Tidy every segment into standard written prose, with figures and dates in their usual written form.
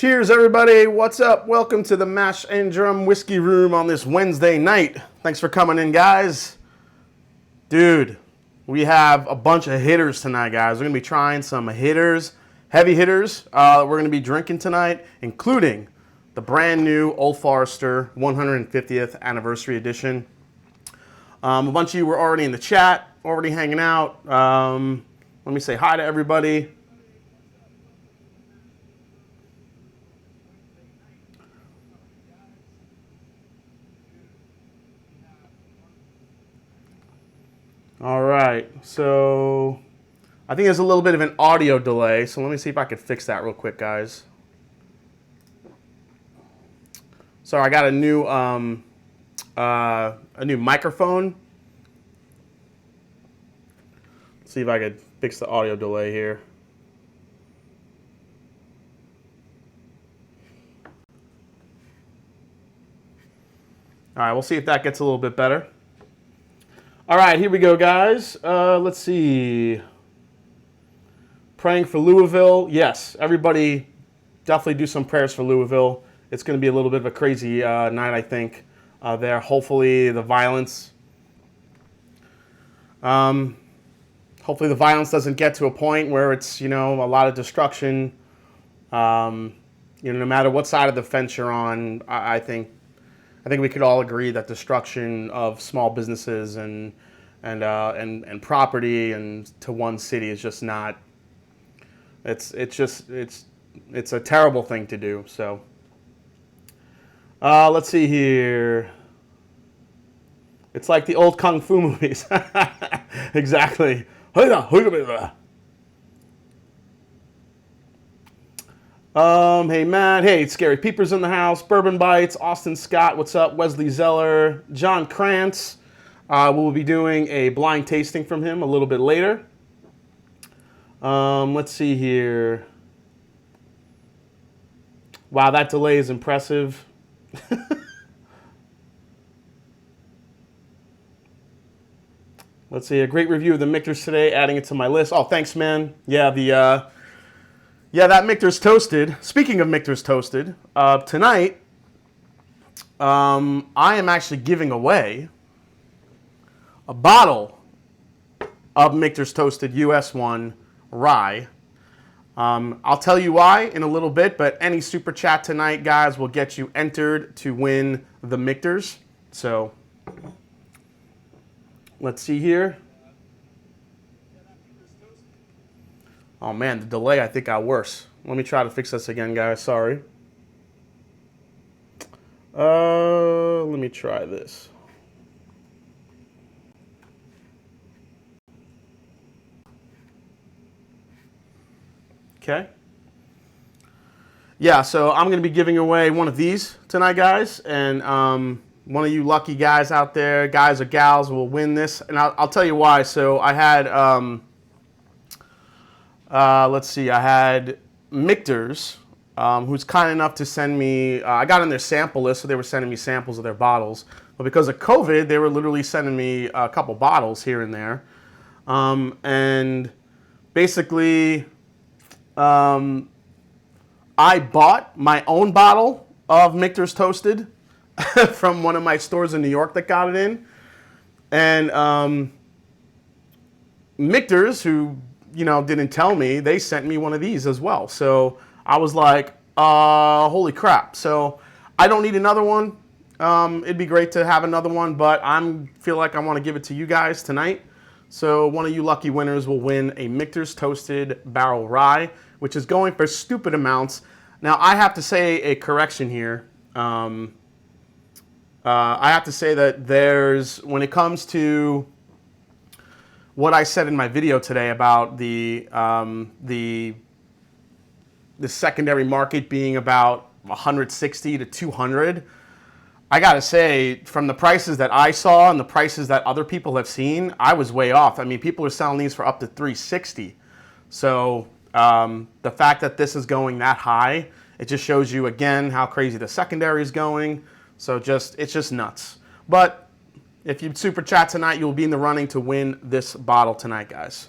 Cheers, everybody. What's up? Welcome to the Mash and Drum Whiskey Room on this Wednesday night. Thanks for coming in, guys. Dude, we have a bunch of hitters tonight, guys. We're going to be trying some hitters, heavy hitters. We're going to be drinking tonight, including the brand new Old Forester 150th Anniversary Edition. A bunch of you were already in the chat, already hanging out. Let me say hi to everybody. All right, so I think there's a little bit of an audio delay, so let me see if I can fix that real quick, guys. So I got a new microphone. Let's see if I could fix the audio delay here. All right, we'll see if that gets a little bit better. All right, here we go, guys. Let's see. Praying for Louisville. Yes, everybody definitely do some prayers for Louisville. It's going to be a little bit of a crazy night, I think, there. Hopefully the violence doesn't get to a point where it's, a lot of destruction. No matter what side of the fence you're on, I think we could all agree that destruction of small businesses and property and to one city is just not. It's a terrible thing to do. So let's see here. It's like the old kung fu movies. Exactly. Hey, Matt. Hey, it's Scary Peepers in the house. Bourbon Bites. Austin Scott. What's up? Wesley Zeller. John Krantz. We'll be doing a blind tasting from him a little bit later. Let's see here. Wow, that delay is impressive. Let's see. A great review of the Michter's today. Adding it to my list. Oh, thanks, man. Yeah, that Michter's toasted. Speaking of Michter's toasted, tonight I am actually giving away a bottle of Michter's Toasted US1 Rye. I'll tell you why in a little bit, but any super chat tonight, guys, will get you entered to win the Michter's. So let's see here. Oh man, the delay I think got worse. Let me try to fix this again, guys. Sorry. Let me try this. Okay. Yeah, so I'm going to be giving away one of these tonight, guys. And one of you lucky guys out there, guys or gals, will win this. And I'll tell you why. So I had, let's see, I had Michter's, who's kind enough to send me, I got on their sample list, so they were sending me samples of their bottles. But because of COVID, they were literally sending me a couple bottles here and there. And basically, I bought my own bottle of Michter's Toasted from one of my stores in New York that got it in. And Michter's, who, didn't tell me, they sent me one of these as well. So I was like, holy crap. So I don't need another one. It'd be great to have another one, but I feel like I want to give it to you guys tonight. So one of you lucky winners will win a Michter's Toasted Barrel Rye, which is going for stupid amounts. Now, I have to say a correction here. I have to say that when it comes to what I said in my video today about the secondary market being about 160 to 200, I gotta say, from the prices that I saw and the prices that other people have seen, I was way off. I mean, people are selling these for up to 360. So the fact that this is going that high, it just shows you again how crazy the secondary is going. So it's just nuts. But if you super chat tonight, you'll be in the running to win this bottle tonight, guys.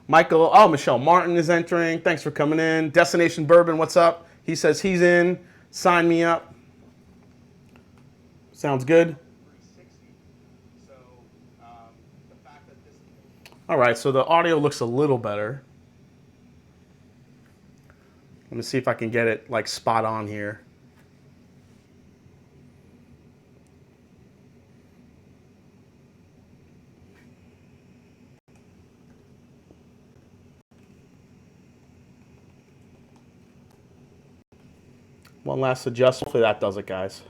Michael, oh, Michelle Martin is entering. Thanks for coming in. Destination Bourbon, what's up? He says he's in. Sign me up. Sounds good. All right, so the audio looks a little better. Let me see if I can get it like spot on here. One last adjustment. Hopefully that does it, guys.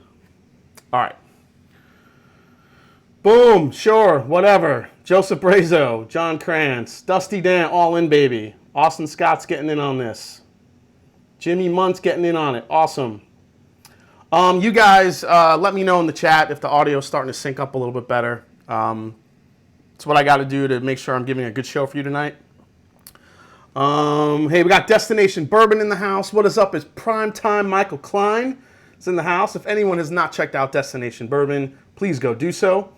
All right. Boom, sure, whatever. Joseph Brazo, John Krantz, Dusty Dan, all in, baby. Austin Scott's getting in on this. Jimmy Munt's getting in on it. Awesome. You guys, let me know in the chat if the audio is starting to sync up a little bit better. It's what I got to do to make sure I'm giving a good show for you tonight. Hey, we got Destination Bourbon in the house. What is up? It's Primetime Michael Klein is in the house. If anyone has not checked out Destination Bourbon, please go do so.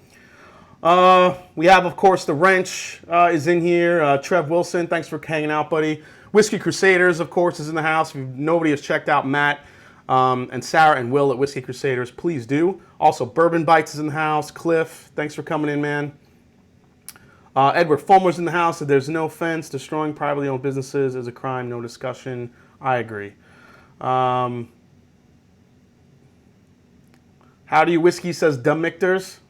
We have, of course, the Wrench is in here. Trev Wilson, thanks for hanging out, buddy. Whiskey Crusaders, of course, is in the house. If nobody has checked out Matt and Sarah and Will at Whiskey Crusaders, please do. Also, Bourbon Bites is in the house. Cliff, thanks for coming in, man. Edward Fulmer's in the house. There's no offense. Destroying privately owned businesses is a crime. No discussion. I agree. How do you whiskey says Dumb Mictors.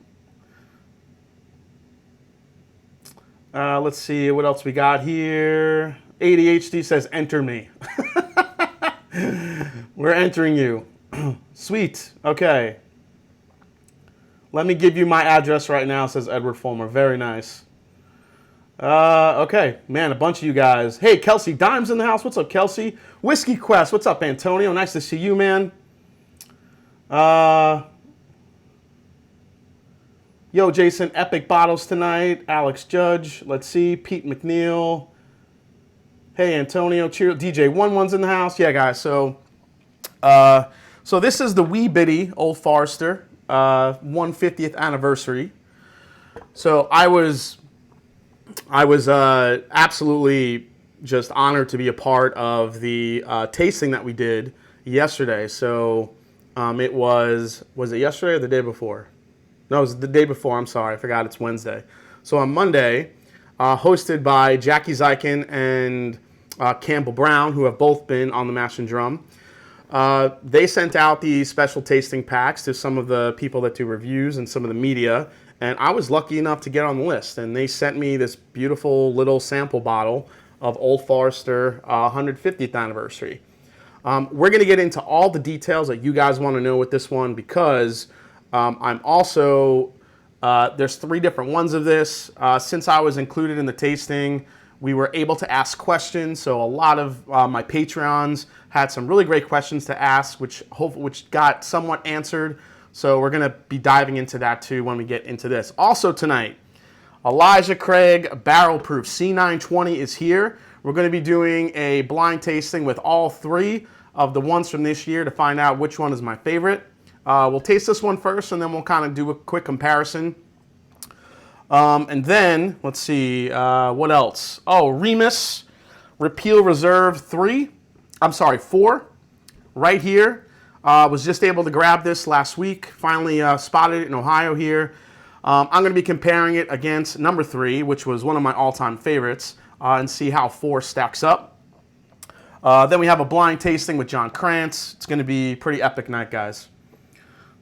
Let's see what else we got here. ADHD says enter me. We're entering you. Sweet. Okay. Let me give you my address right now, says Edward Fulmer. Very nice. Okay, man, a bunch of you guys. Hey, Kelsey Dimes in the house. What's up, Kelsey? Whiskey Quest. What's up, Antonio? Nice to see you, man. Yo, Jason. Epic Bottles tonight. Alex Judge. Let's see. Pete McNeil. Hey, Antonio. Cheer. DJ 11's in the house. Yeah, guys. So this is the Wee Bitty Old Forester 150th anniversary. So I was absolutely just honored to be a part of the tasting that we did yesterday. So it was it yesterday or the day before? No, it was the day before. I'm sorry. I forgot it's Wednesday. So on Monday, hosted by Jackie Zykin and Campbell Brown, who have both been on the Mash and Drum. They sent out the special tasting packs to some of the people that do reviews and some of the media. And I was lucky enough to get on the list. And they sent me this beautiful little sample bottle of Old Forester 150th anniversary. We're going to get into all the details that you guys want to know with this one because I'm also, there's 3 different ones of this. Since I was included in the tasting, we were able to ask questions. So a lot of my Patreons had some really great questions to ask, which got somewhat answered. So we're going to be diving into that too when we get into this. Also tonight, Elijah Craig Barrel Proof C920 is here. We're going to be doing a blind tasting with all 3 of the ones from this year to find out which one is my favorite. We'll taste this one first and then we'll kind of do a quick comparison. And then, let's see, what else? Oh, Remus Repeal Reserve 4, right here. Was just able to grab this last week. Finally spotted it in Ohio here. I'm going to be comparing it against number 3, which was one of my all-time favorites, and see how 4 stacks up. Then we have a blind tasting with John Krantz. It's going to be a pretty epic night, guys.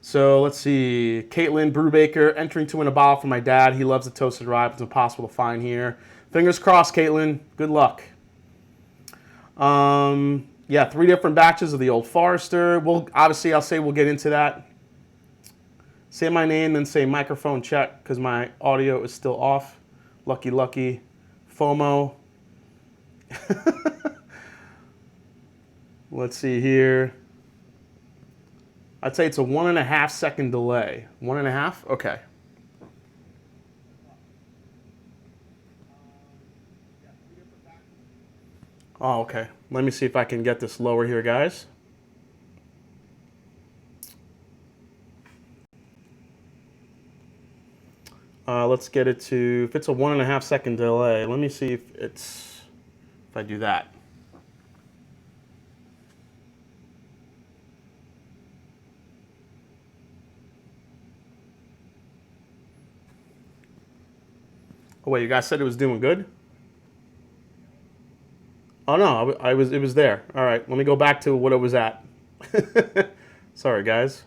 So let's see. Caitlin Brubaker entering to win a bottle for my dad. He loves the toasted rye. It's impossible to find here. Fingers crossed, Caitlin. Good luck. Yeah, 3 different batches of the Old Forester. Obviously, I'll say we'll get into that. Say my name, then say microphone check, because my audio is still off. Lucky. FOMO. Let's see here. I'd say it's a 1.5 second delay. 1.5? Okay. Oh, okay. Let me see if I can get this lower here, guys. Let's get it to, if it's a 1.5 second delay, let me see if it's, I do that. Oh wait, you guys said it was doing good? Oh no, it was there. All right, let me go back to what it was at. Sorry, guys.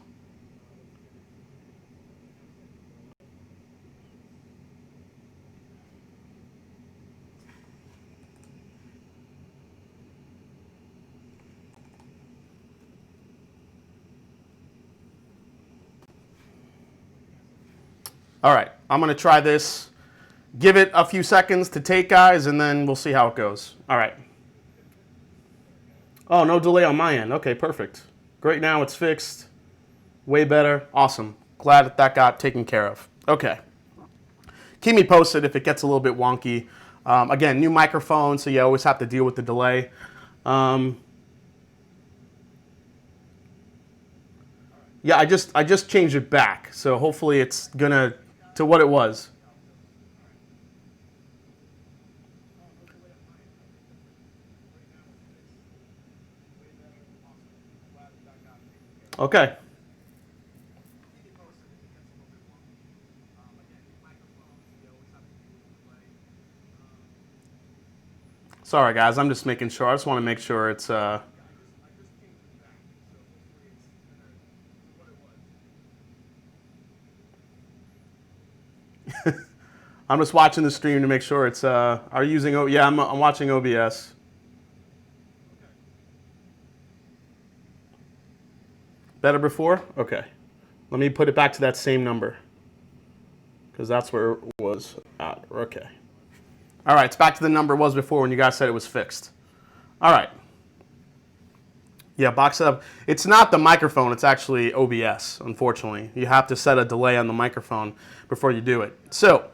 All right, I'm gonna try this. Give it a few seconds to take, guys, and then we'll see how it goes. All right. Oh, no delay on my end. Okay, perfect. Great, now it's fixed. Way better. Awesome. Glad that that got taken care of. Okay. Keep me posted if it gets a little bit wonky. Again, new microphone, so you always have to deal with the delay. Yeah, I just changed it back, so hopefully it's gonna to what it was. Okay. Sorry, guys. I'm just making sure. I just want to make sure it's. I'm just watching the stream to make sure it's. Are you using? Yeah, I'm watching OBS. Better before? Okay. Let me put it back to that same number, because that's where it was at. Okay. All right, it's back to the number it was before when you guys said it was fixed. All right. Yeah, box it up. It's not the microphone, it's actually OBS, unfortunately. You have to set a delay on the microphone before you do it. So,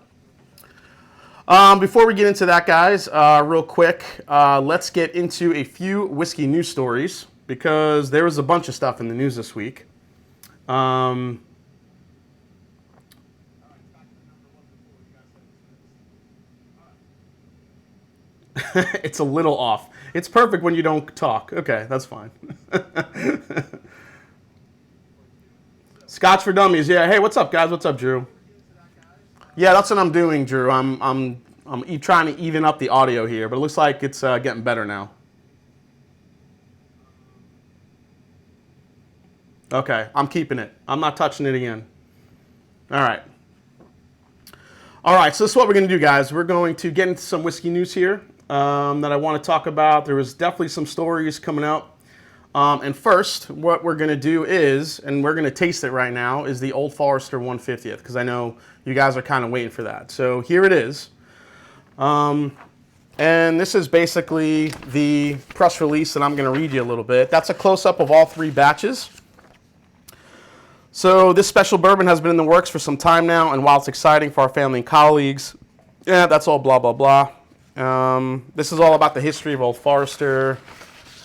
before we get into that, guys, real quick, let's get into a few whiskey news stories, because there was a bunch of stuff in the news this week. It's a little off. It's perfect when you don't talk. Okay, that's fine. Scotch for Dummies. Yeah. Hey, what's up, guys? What's up, Drew? Yeah, that's what I'm doing, Drew. I'm trying to even up the audio here, but it looks like it's getting better now. Okay, I'm keeping it. I'm not touching it again. All right. All right, so this is what we're going to do, guys. We're going to get into some whiskey news here that I want to talk about. There was definitely some stories coming out. And first, what we're going to do is, and we're going to taste it right now, is the Old Forester 150th, because I know you guys are kind of waiting for that. So here it is. And this is basically the press release that I'm going to read you a little bit. That's a close-up of all three batches. So this special bourbon has been in the works for some time now, and while it's exciting for our family and colleagues, yeah, that's all blah, blah, blah. This is all about the history of Old Forester.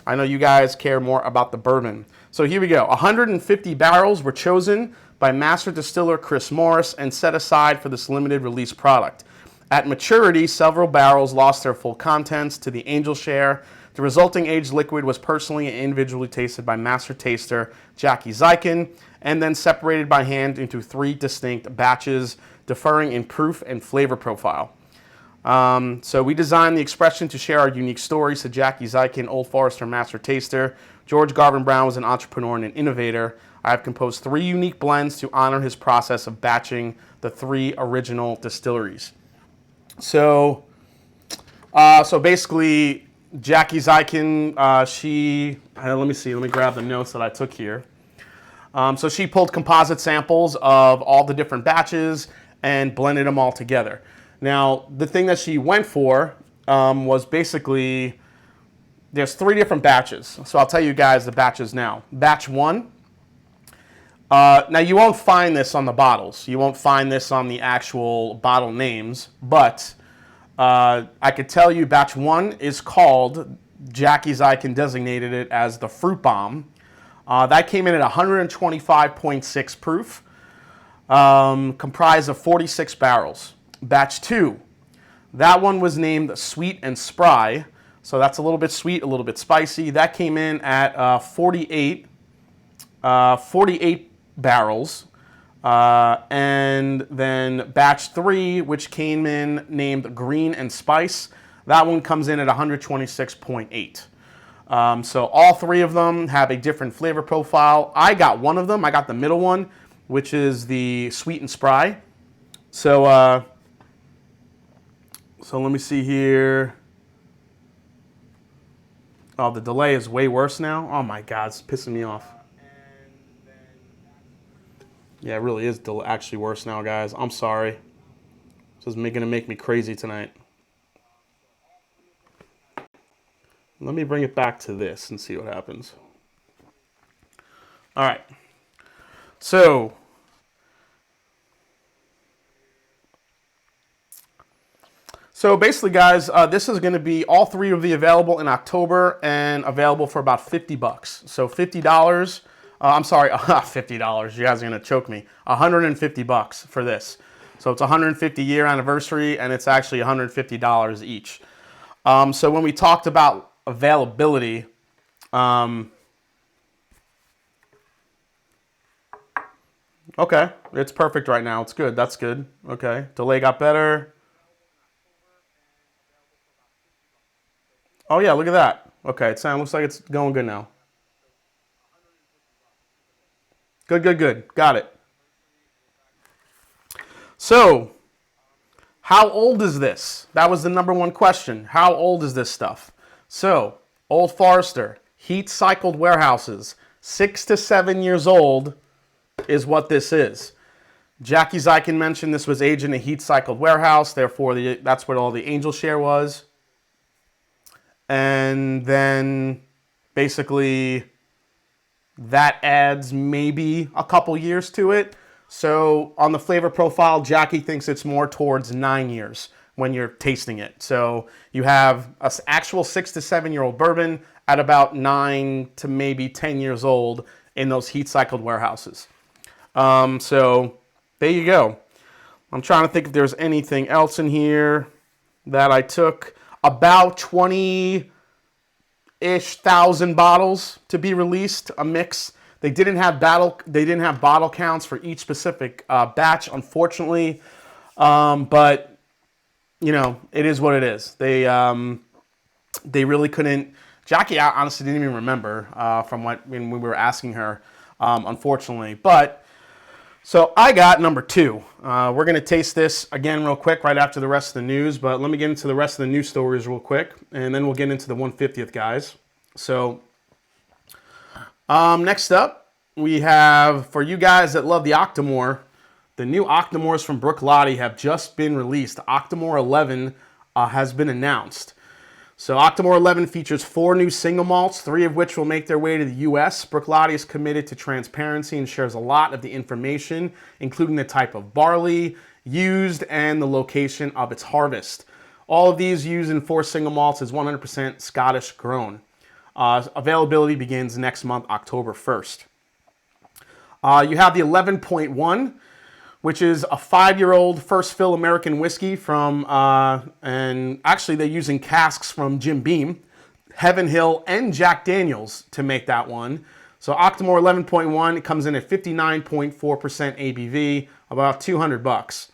I know you guys care more about the bourbon. So here we go. 150 barrels were chosen by master distiller Chris Morris and set aside for this limited release product. At maturity, several barrels lost their full contents to the angel share. The resulting aged liquid was personally and individually tasted by master taster Jackie Zykin, and then separated by hand into 3 distinct batches, differing in proof and flavor profile. So we designed the expression to share our unique stories to Jackie Zykin, Old Forester Master Taster. George Garvin Brown was an entrepreneur and an innovator. I have composed 3 unique blends to honor his process of batching the 3 original distilleries. So basically, Jackie Zykin, let me grab the notes that I took here. So she pulled composite samples of all the different batches and blended them all together. Now, the thing that she went for was basically, there's 3 different batches. So I'll tell you guys the batches now. Batch 1. Now, you won't find this on the bottles. You won't find this on the actual bottle names. But I could tell you batch 1 is called, Jackie Zykin designated it as the Fruit Bomb. That came in at 125.6 proof, comprised of 46 barrels. Batch 2, that one was named Sweet and Spry, So that's a little bit sweet, a little bit spicy. That came in at 48 barrels. And then batch 3, which came in named Green and Spice, that one comes in at 126.8. So all 3 of them have a different flavor profile. I got one of them. I got the middle one, which is the Sweet and Spry. So, so let me see here. Oh, the delay is way worse now. Oh my God, it's pissing me off. Yeah, it really is actually worse now, guys. I'm sorry. This is going to make me crazy tonight. Let me bring it back to this and see what happens. All right. So basically, guys, this is going to be all 3 of the available in October and available for about $50. So $50. I'm sorry, $50. You guys are going to choke me. $150 for this. So it's a 150-year anniversary, and it's actually $150 each. So when we talked about availability, okay, it's perfect right now. It's good. That's good. Okay, delay got better. Oh yeah, look at that. Okay, it looks like it's going good now. Good. Got it. So, how old is this? That was the #1 question. How old is this stuff? So, Old Forester, heat cycled warehouses, 6 to 7 years old is what this is. Jackie Zykin mentioned this was aged in a heat cycled warehouse, therefore that's what all the angel share was. And then basically that adds maybe a couple years to it. So on the flavor profile, Jackie thinks it's more towards 9 years when you're tasting it. So you have an actual 6 to 7 year old bourbon at about 9 to maybe 10 years old in those heat cycled warehouses. So there you go. I'm trying to think if there's anything else in here that I took. About 20-ish thousand bottles to be released, a mix. They didn't have bottle counts for each specific batch, unfortunately. But you know, it is what it is. They really couldn't. Jackie honestly didn't even remember from when we were asking her, unfortunately. But so I got #2. We're going to taste this again real quick right after the rest of the news. But let me get into the rest of the news stories real quick. And then we'll get into the 150th, guys. So next up, we have, for you guys that love the Octomore, the new Octomores from Bruichladdich have just been released. Octomore 11 has been announced. So Octomore 11 features 4 new single malts, 3 of which will make their way to the U.S. Bruichladdich is committed to transparency and shares a lot of the information, including the type of barley used and the location of its harvest. All of these used in 4 single malts is 100% Scottish grown. Availability begins next month, October 1st. You have the 11.1, which is a 5-year-old first fill American whiskey from, and actually they're using casks from Jim Beam, Heaven Hill, and Jack Daniels to make that one. So Octomore 11.1, it comes in at 59.4% ABV, about $200.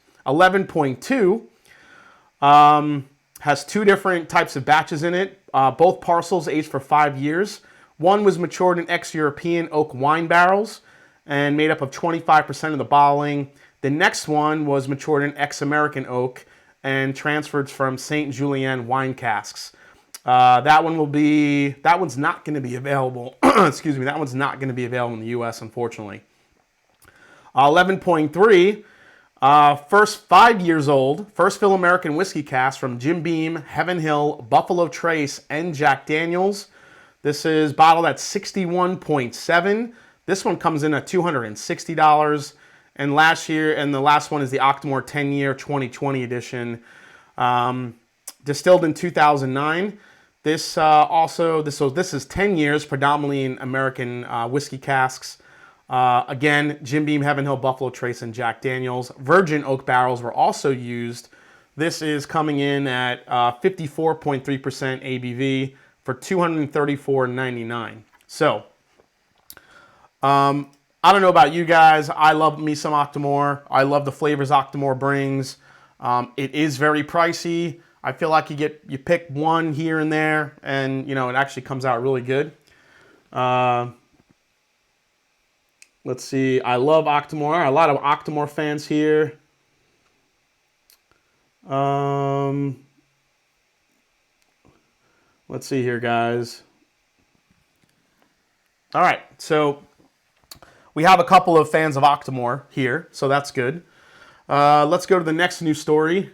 11.2 has 2 different types of batches in it, both parcels aged for 5 years. One was matured in ex-European oak wine barrels and made up of 25% of the bottling. The next one was matured in ex-American oak and transferred from St. Julien wine casks. That one's not going to be available. Excuse me, that one's not going to be available in the U.S., unfortunately. 11.3, first 5 years old, first fill American whiskey cask from Jim Beam, Heaven Hill, Buffalo Trace, and Jack Daniels. This is bottled at 61.7. This one comes in at $260. And the last one is the Octomore 10-year 2020 edition, distilled in 2009. This is 10 years, predominantly in American whiskey casks. Again, Jim Beam, Heaven Hill, Buffalo Trace, and Jack Daniels. Virgin oak barrels were also used, This is coming in at 54.3% ABV for $234.99. So, I don't know about you guys. I love me some Octomore. I love the flavors Octomore brings. It is very pricey. I feel like you pick one here and there, and you know it actually comes out really good. Let's see. I love Octomore. A lot of Octomore fans here. Let's see here, guys. All right, so we have a couple of fans of Octomore here, so that's good. Let's go to the next news story.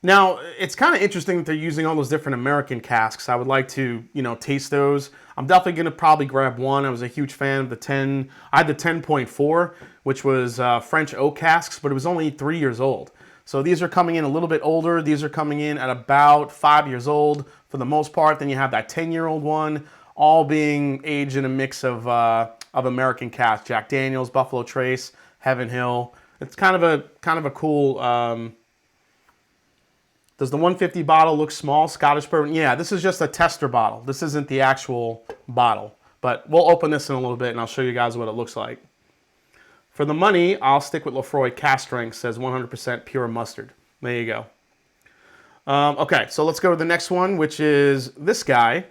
Now, it's kind of interesting that they're using all those different American casks. I would like to, you know, taste those. I'm definitely going to probably grab one. I was a huge fan of the 10. I had the 10.4, which was French oak casks, but it was only 3 years old. So these are coming in a little bit older. These are coming in at about 5 years old for the most part. Then you have that 10-year-old one, all being aged in a mix of American casks: Jack Daniel's, Buffalo Trace, Heaven Hill. It's kind of a cool. Does the 150 bottle look small? Scottish bourbon? Yeah, this is just a tester bottle. This isn't the actual bottle. But we'll open this in a little bit and I'll show you guys what it looks like. For the money, I'll stick with Lefroy Cask Strength. Says 100% pure mustard. There you go. Okay, so let's go to the next one, which is this guy.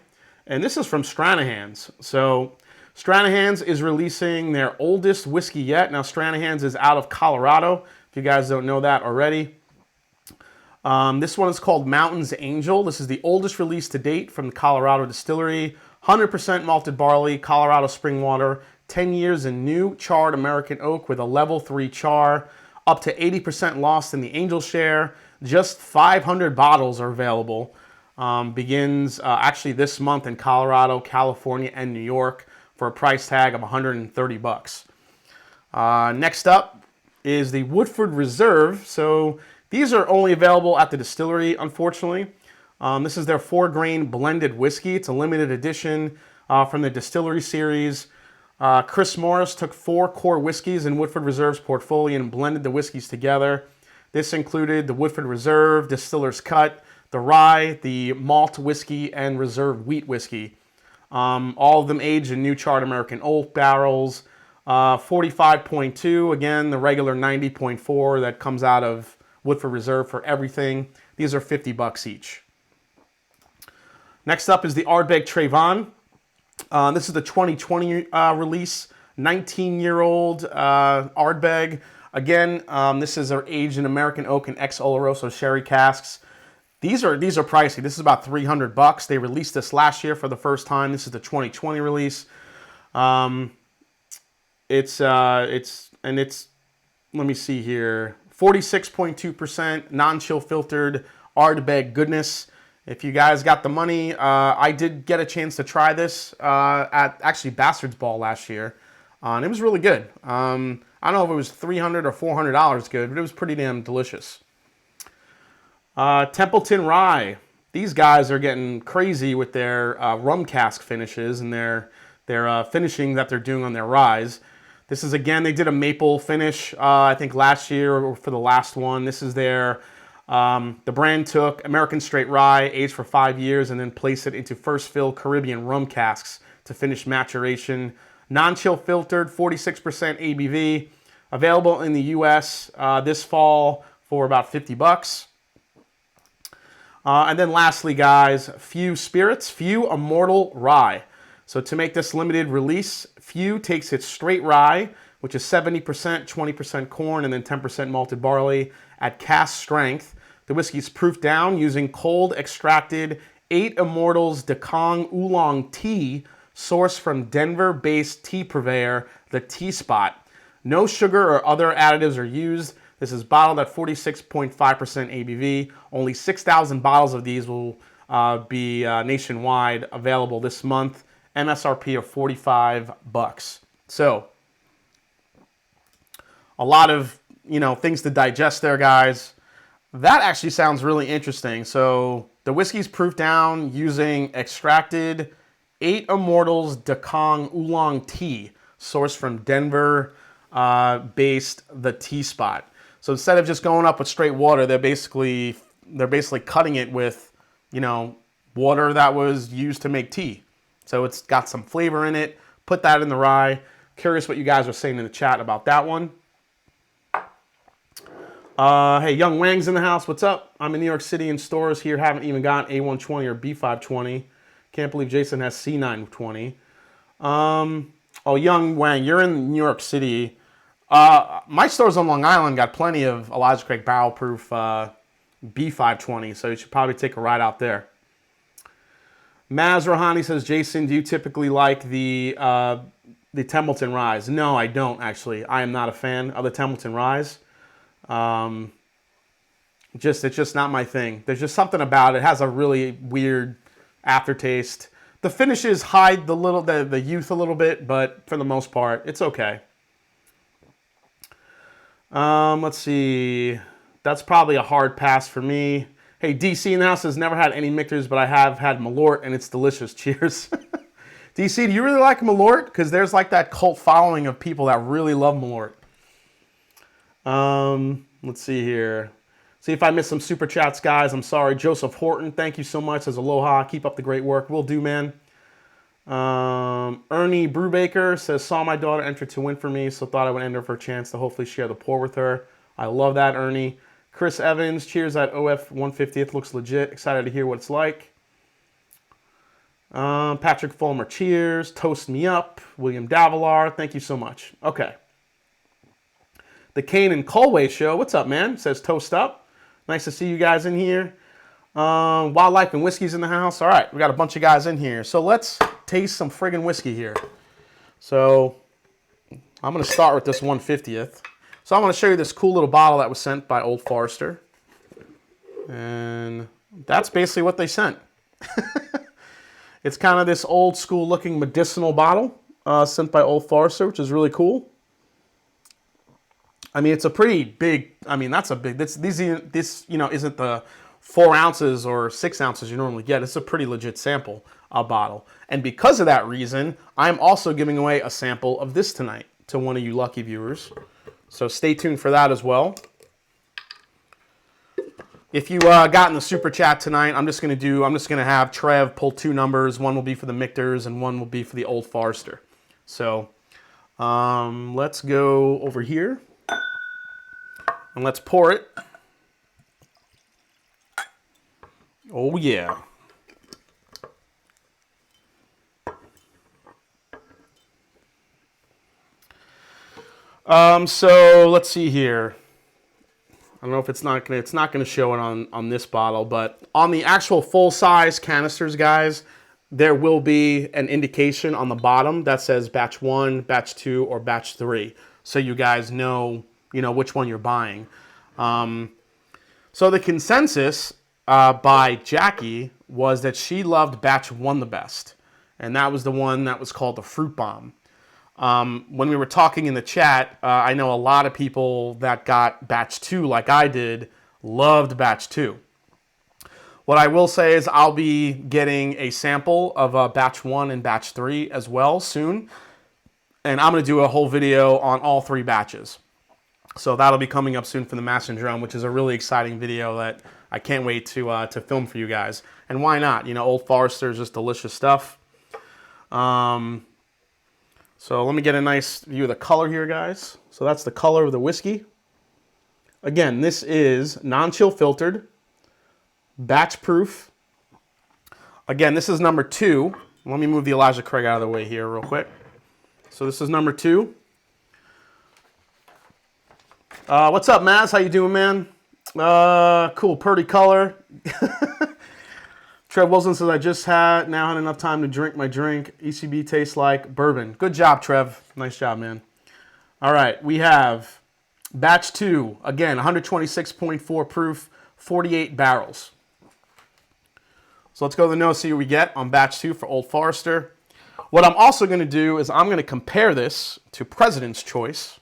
And this is from Stranahan's. So Stranahan's is releasing their oldest whiskey yet. Now, Stranahan's is out of Colorado, if you guys don't know that already. This one is called Mountain's Angel. This is the oldest release to date from the Colorado distillery. 100% malted barley, Colorado spring water, 10 years in new charred American oak with a level 3 char, up to 80% lost in the Angel share. Just 500 bottles are available. Begins actually this month in Colorado, California, and New York for a price tag of $130. Next up is the Woodford Reserve. So these are only available at the distillery, unfortunately. This is their 4-grain blended whiskey. It's a limited edition from the distillery series. Chris Morris took 4 core whiskeys in Woodford Reserve's portfolio and blended the whiskeys together. This included the Woodford Reserve, Distiller's Cut, the Rye, the Malt Whiskey, and Reserve Wheat Whiskey. All of them aged in new charred American oak barrels. 45.2, again, the regular 90.4 that comes out of Woodford Reserve for everything. These are $50 each. Next up is the Ardbeg Trayvon. This is the 2020 release, 19-year-old Ardbeg. Again, this is aged in American oak and ex-Oloroso sherry casks. These are pricey. This is about $300. They released this last year for the first time. This is the 2020 release. It's let me see here. 46.2% non-chill filtered Ardbeg goodness. If you guys got the money, I did get a chance to try this at actually Bastard's Ball last year, and it was really good. I don't know if it was $300 or $400 good, but it was pretty damn delicious. Templeton Rye. These guys are getting crazy with their rum cask finishes and their finishing that they're doing on their ryes. This is, again, they did a maple finish, I think last year or for the last one. This is their, the brand took American Straight Rye, aged for 5 years, and then placed it into first fill Caribbean rum casks to finish maturation. Non-chill filtered, 46% ABV. Available in the U.S. This fall for about $50. And then lastly, guys, Few Spirits, Few Immortal Rye. So to make this limited release, Few takes its straight rye, which is 70%, 20% corn, and then 10% malted barley at cask strength. The whiskey is proofed down using cold extracted 8 Immortals Dekong Oolong tea sourced from Denver-based tea purveyor, The Tea Spot. No sugar or other additives are used. This is bottled at 46.5% ABV. Only 6,000 bottles of these will be nationwide available this month. MSRP of $45. So, a lot of, things to digest there, guys. That actually sounds really interesting. So, the whiskey's proofed down using extracted 8 Immortals Dekong Oolong tea, sourced from Denver-based The Tea Spot. So instead of just going up with straight water, they're basically cutting it with, you know, water that was used to make tea. So it's got some flavor in it. Put that in the rye. Curious what you guys are saying in the chat about that one. Hey, Young Wang's in the house. What's up? I'm in New York City in stores here. Haven't even gotten A120 or B520. Can't believe Jason has C920. Oh, Young Wang, you're in New York City. My stores on Long Island got plenty of Elijah Craig barrel proof B520, so you should probably take a ride out there. Maz Rohani says, Jason, do you typically like the Templeton Ryes? No, I don't, actually. I am not a fan of the Templeton Ryes. It's just not my thing. There's just something about it. It has a really weird aftertaste. The finishes hide the youth a little bit, but for the most part, it's okay. Let's see. That's probably a hard pass for me. Hey, DC in the house has never had any Michter's, but I have had Malort, and it's delicious. Cheers. DC, do you really like Malort? Because there's like that cult following of people that really love Malort. Let's see here. See if I missed some super chats, guys. I'm sorry. Joseph Horton, thank you so much. Says aloha. Keep up the great work. Will do, man. Ernie Brubaker says, saw my daughter enter to win for me, so thought I would enter for a chance to hopefully share the pour with her. I love that, Ernie. Chris Evans, cheers at OF 150th. Looks legit. Excited to hear what it's like. Patrick Fulmer, cheers. Toast me up. William Davilar, thank you so much. Okay. The Kane and Colway show. What's up, man? Says toast up. Nice to see you guys in here. Wildlife and Whiskey's in the house. All right, we got a bunch of guys in here. So let's taste some friggin' whiskey here. So I'm going to start with this 150th. So I'm going to show you this cool little bottle that was sent by Old Forester. And that's basically what they sent. It's kind of this old school looking medicinal bottle sent by Old Forester, which is really cool. I mean, it's a pretty big, I mean, that's a big, this you know, isn't the 4 ounces or 6 ounces you normally get. It's a pretty legit sample bottle. And because of that reason, I'm also giving away a sample of this tonight to one of you lucky viewers. So stay tuned for that as well. If you got in the super chat tonight, I'm just gonna have Trev pull 2 numbers. One will be for the Michter's and one will be for the Old Forester. So let's go over here and let's pour it. Oh yeah. So let's see here. I don't know if it's not gonna show it on this bottle, but on the actual full size canisters, guys, there will be an indication on the bottom that says batch 1, batch 2, or batch 3, so you guys know, which one you're buying. So the consensus by Jackie was that she loved batch 1 the best, and that was the one that was called the Fruit Bomb. When we were talking in the chat, I know a lot of people that got batch 2 like I did loved batch 2. What I will say is I'll be getting a sample of batch 1 and batch 3 as well soon, and I'm going to do a whole video on all 3 batches. So that'll be coming up soon from the Mash&Drum, which is a really exciting video that I can't wait to film for you guys. And why not? Old Forester is just delicious stuff. So let me get a nice view of the color here, guys. So that's the color of the whiskey. Again, this is non-chill filtered, batch proof. Again, this is number 2. Let me move the Elijah Craig out of the way here real quick. So this is number 2. What's up, Maz? How you doing, man? Cool, pretty color. Trev Wilson says, I just now had enough time to drink my drink. ECB tastes like bourbon. Good job, Trev. Nice job, man. All right, we have batch 2. Again, 126.4 proof, 48 barrels. So let's go to the nose, see what we get on batch 2 for Old Forester. What I'm also going to do is I'm going to compare this to President's Choice,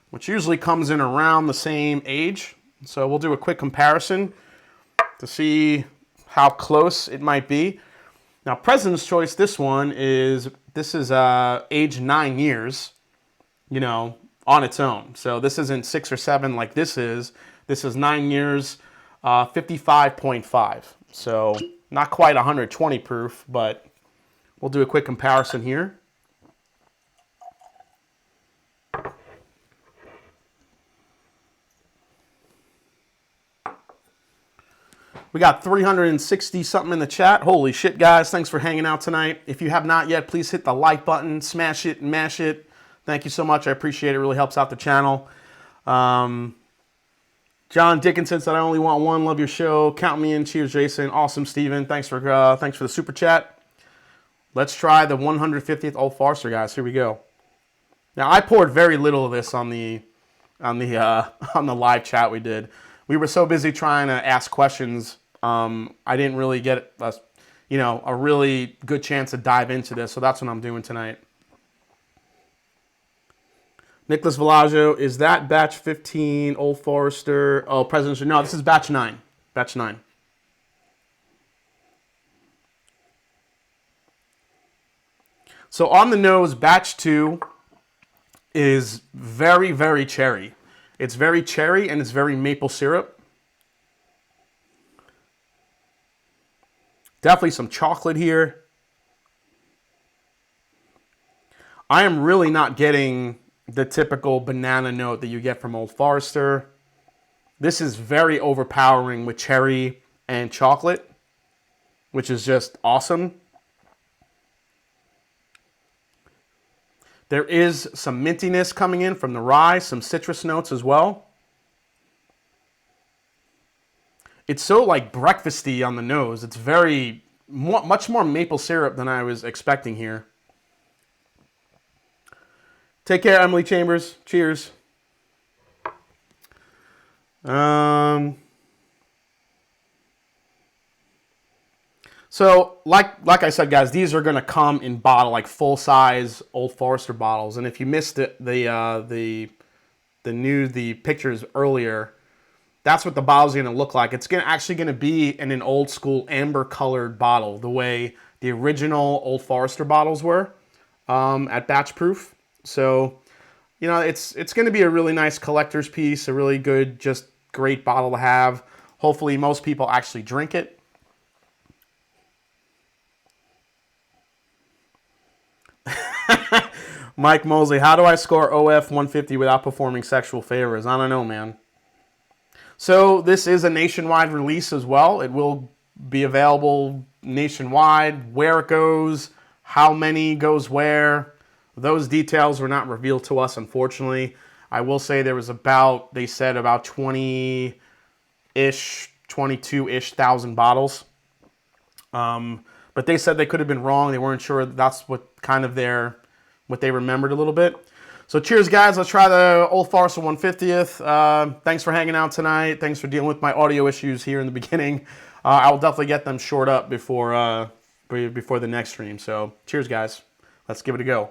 which usually comes in around the same age. So we'll do a quick comparison to see how close it might be. Now, President's Choice, this is age 9 years, on its own. So this isn't 6 or 7 like this is. This is 9 years, 55.5. So not quite 120 proof, but we'll do a quick comparison here. We got 360 something in the chat. Holy shit, guys. Thanks for hanging out tonight. If you have not yet, please hit the like button, smash it, and mash it. Thank you so much. I appreciate it. It really helps out the channel. John Dickinson said, I only want one. Love your show. Count me in. Cheers, Jason. Awesome, Steven. Thanks for the super chat. Let's try the 150th Old Forester, guys. Here we go. Now, I poured very little of this on the live chat we did. We were so busy trying to ask questions. I didn't really get a really good chance to dive into this, so that's what I'm doing tonight. Nicholas Villaggio, is that batch 15 Old Forester? Oh, Presidential. No, this is batch 9. Batch 9. So on the nose, batch 2 is very, very cherry. It's very cherry and it's very maple syrup. Definitely some chocolate here. I am really not getting the typical banana note that you get from Old Forester. This is very overpowering with cherry and chocolate, which is just awesome. There is some mintiness coming in from the rye, some citrus notes as well. It's so like breakfasty on the nose. It's much more maple syrup than I was expecting here. Take care, Emily Chambers. Cheers. So, like I said, guys, these are going to come in bottle, like full-size Old Forester bottles. And if you missed the pictures earlier, that's what the bottle's going to look like. It's actually going to be in an old-school amber-colored bottle, the way the original Old Forester bottles were at batch proof. So, you know, it's going to be a really nice collector's piece, a really good, just great bottle to have. Hopefully, most people actually drink it. Mike Mosley, how do I score OF 150 without performing sexual favors? I don't know, man. So this is a nationwide release as well. It will be available nationwide. Where it goes, how many goes where, those details were not revealed to us, unfortunately. I will say there was they said about 20-ish, 22-ish thousand bottles. But they said they could have been wrong. They weren't sure. That's what what they remembered a little bit. So cheers, guys. Let's try the Old Forester 150th. Thanks for hanging out tonight. Thanks for dealing with my audio issues here in the beginning. I will definitely get them shored up before the next stream. So cheers, guys. Let's give it a go.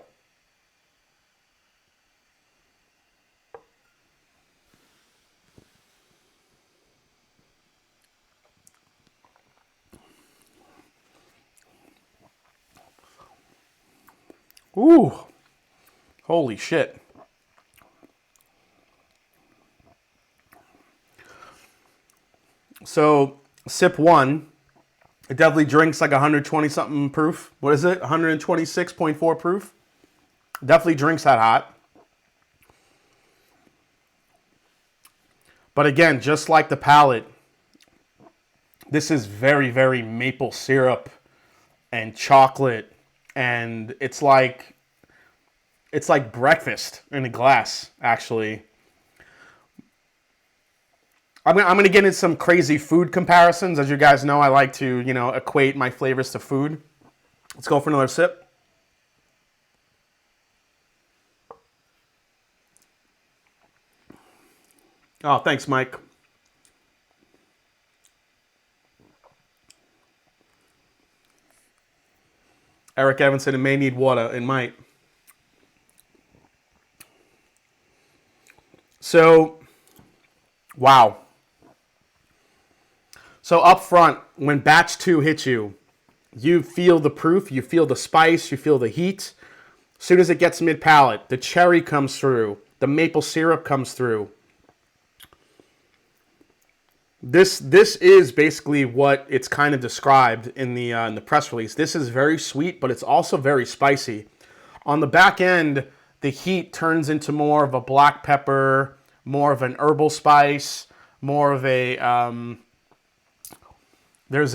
Ooh, holy shit. So, sip 1, it definitely drinks like 120 something proof. What is it? 126.4 proof. Definitely drinks that hot. But again, just like the palate, this is very, very maple syrup and chocolate. And it's like breakfast in a glass, actually. I'm gonna get into some crazy food comparisons. As you guys know, I like to, equate my flavors to food. Let's go for another sip. Oh, thanks, Mike. Eric Evans said it may need water. It might. So, wow. So up front, when batch 2 hits you, you feel the proof, you feel the spice, you feel the heat. As soon as it gets mid-palate, the cherry comes through. The maple syrup comes through. This is basically what it's kind of described in the press release. This is very sweet, but it's also very spicy. On the back end, the heat turns into more of a black pepper, more of an herbal spice, more of a there's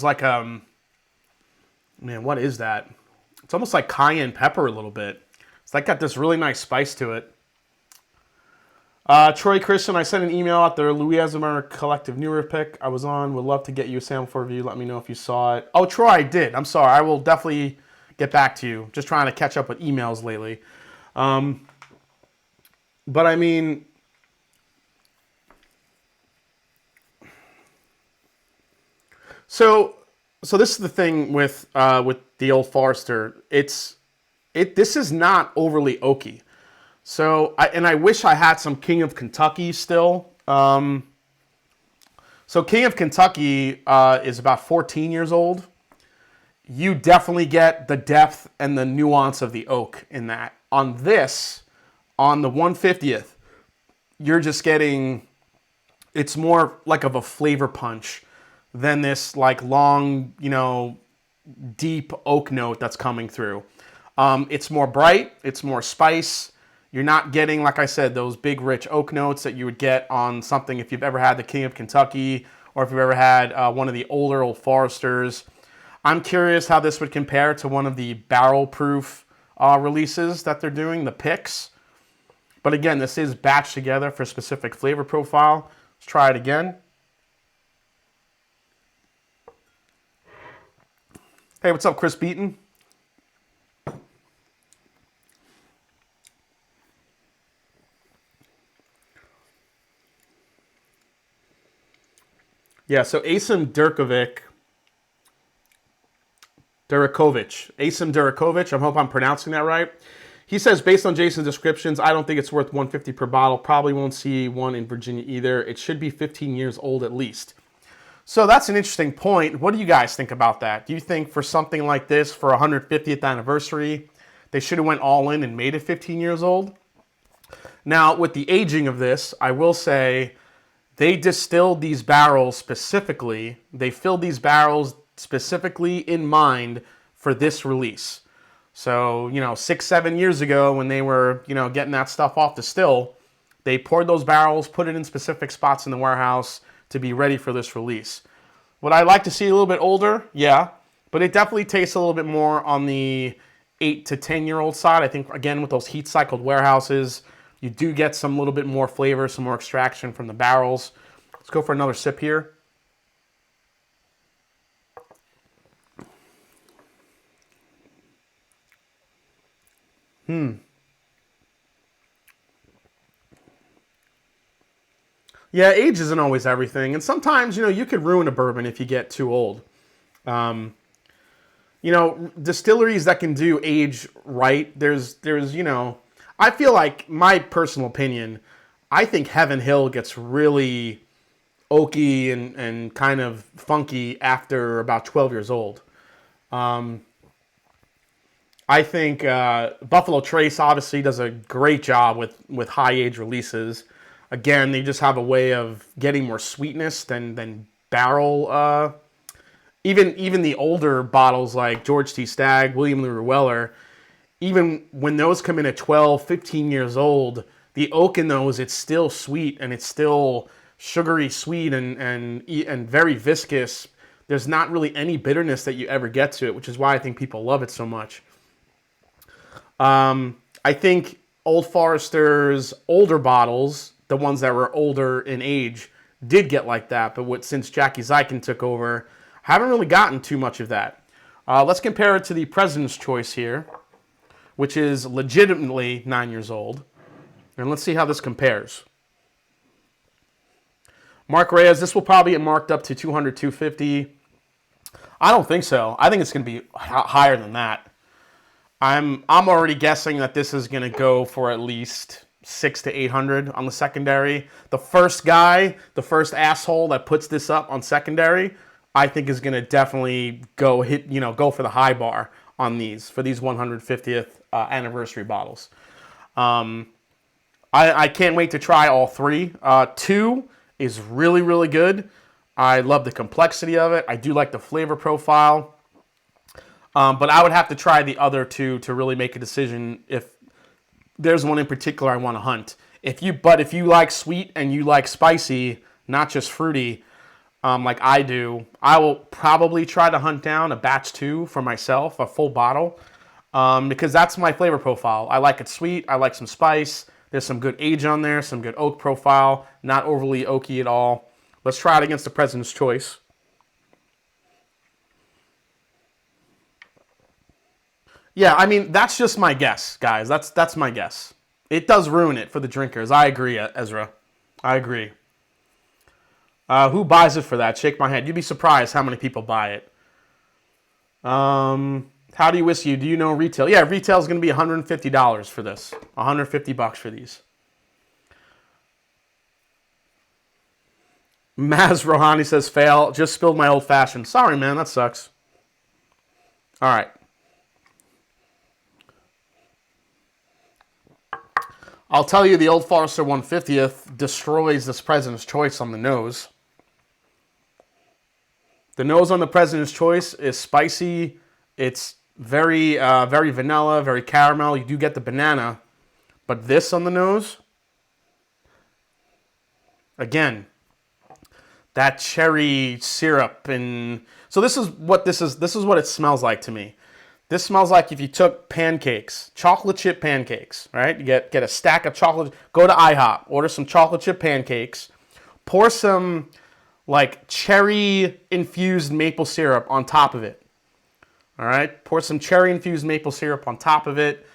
like man, what is that? It's almost like cayenne pepper a little bit. It's like got this really nice spice to it. Troy Christian, I sent an email at the Louisiana Collective Newer pick I was on. Would love to get you a sample for review. Let me know if you saw it. Oh, Troy, I did. I'm sorry. I will definitely get back to you. Just trying to catch up with emails lately. But I mean, so this is the thing with the Old Forester. This is not overly oaky. So, I wish I had some King of Kentucky still. So King of Kentucky is about 14 years old. You definitely get the depth and the nuance of the oak in that. On this, on the 150th, you're just getting, it's more like of a flavor punch than this like long, deep oak note that's coming through. It's more bright, it's more spice. You're not getting, like I said, those big, rich oak notes that you would get on something if you've ever had the King of Kentucky or if you've ever had one of the older Old Foresters. I'm curious how this would compare to one of the barrel-proof releases that they're doing, the picks. But again, this is batched together for a specific flavor profile. Let's try it again. Hey, what's up, Chris Beaton? Yeah, so Asim Durakovic, I hope I'm pronouncing that right. He says, based on Jason's descriptions, I don't think it's worth $150 per bottle. Probably won't see one in Virginia either. It should be 15 years old at least. So that's an interesting point. What do you guys think about that? Do you think for something like this, for 150th anniversary, they should have went all in and made it 15 years old? Now, with the aging of this, I will say they distilled these barrels specifically. They filled these barrels specifically in mind for this release. So, 6-7 years ago when they were, getting that stuff off the still, they poured those barrels, put it in specific spots in the warehouse to be ready for this release. Would I like to see a little bit older? Yeah, but it definitely tastes a little bit more on the 8 to 10-year-old side. I think, again, with those heat-cycled warehouses, you do get some little bit more flavor, some more extraction from the barrels. Let's go for another sip here. Yeah, age isn't always everything. And sometimes, you could ruin a bourbon if you get too old. Distilleries that can do age right, there's I feel like, my personal opinion, I think Heaven Hill gets really oaky and kind of funky after about 12 years old. I think Buffalo Trace obviously does a great job with high age releases. Again, they just have a way of getting more sweetness than barrel. Even the older bottles like George T. Stagg, William Lee Weller, even when those come in at 12, 15 years old, the oak in those, it's still sweet and it's still sugary sweet and very viscous. There's not really any bitterness that you ever get to it, which is why I think people love it so much. I think Old Forester's older bottles, the ones that were older in age, did get like that. But since Jackie Zykan took over, haven't really gotten too much of that. Let's compare it to the President's Choice here, which is legitimately 9 years old. And let's see how this compares. Mark Reyes, this will probably get marked up to 200, 250. I don't think so. I think it's going to be higher than that. I'm already guessing that this is going to go for at least 600 to 800 on the secondary. The first guy, the first asshole that puts this up on secondary, I think is going to definitely go for the high bar on these, for these 150th anniversary bottles. I can't wait to try all three. 2 is really, really good. I love the complexity of it. I do like the flavor profile. But I would have to try the other 2 to really make a decision if there's one in particular I want to hunt. If you like sweet and you like spicy, not just fruity, like I do, I will probably try to hunt down a batch 2 for myself, a full bottle, because that's my flavor profile. I like it sweet. I like some spice. There's some good age on there, some good oak profile, not overly oaky at all. Let's try it against the President's Choice. Yeah, I mean, that's just my guess, guys. That's my guess. It does ruin it for the drinkers. I agree, Ezra. I agree. Who buys it for that? Shake my head. You'd be surprised how many people buy it. Howdy Whiskey, do you know retail? Yeah, retail is going to be $150 for this. $150 for these. Maz Rohani says, fail. Just spilled my old fashioned. Sorry, man. That sucks. All right. I'll tell you, the Old Forester 150th destroys this President's Choice on the nose. The nose on the President's Choice is spicy. It's very vanilla, very caramel. You do get the banana. But this on the nose, again, that cherry syrup. And so this is what it smells like to me. This smells like if you took pancakes, chocolate chip pancakes, right? You get a stack of chocolate, go to IHOP, order some chocolate chip pancakes, pour some like cherry infused maple syrup on top of it. All right? Pour some cherry infused maple syrup on top of it,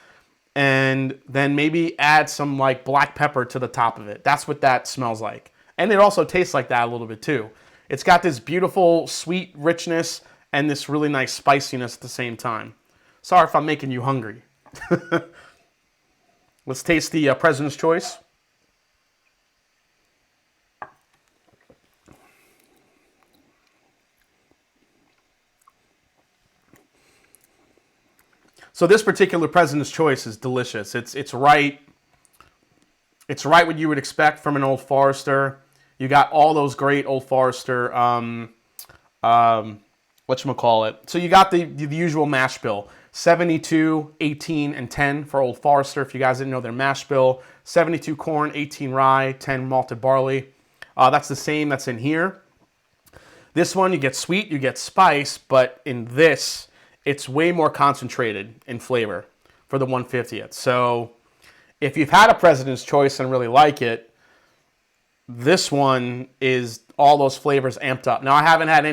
and then maybe add some like black pepper to the top of it. That's what that smells like. And it also tastes like that a little bit too. It's got this beautiful sweet richness and this really nice spiciness at the same time. Sorry if I'm making you hungry. Let's taste the President's Choice. So this particular President's Choice is delicious. It's right. It's right what you would expect from an Old Forester. You got all those great Old Forester. Whatchamacallit. So you got the usual mash bill. 72, 18, and 10 for Old Forester. If you guys didn't know their mash bill. 72 corn, 18 rye, 10 malted barley. That's the same that's in here. This one, you get sweet, you get spice, but in this, it's way more concentrated in flavor for the 150th. So if you've had a President's Choice and really like it, this one is all those flavors amped up. Now, I haven't had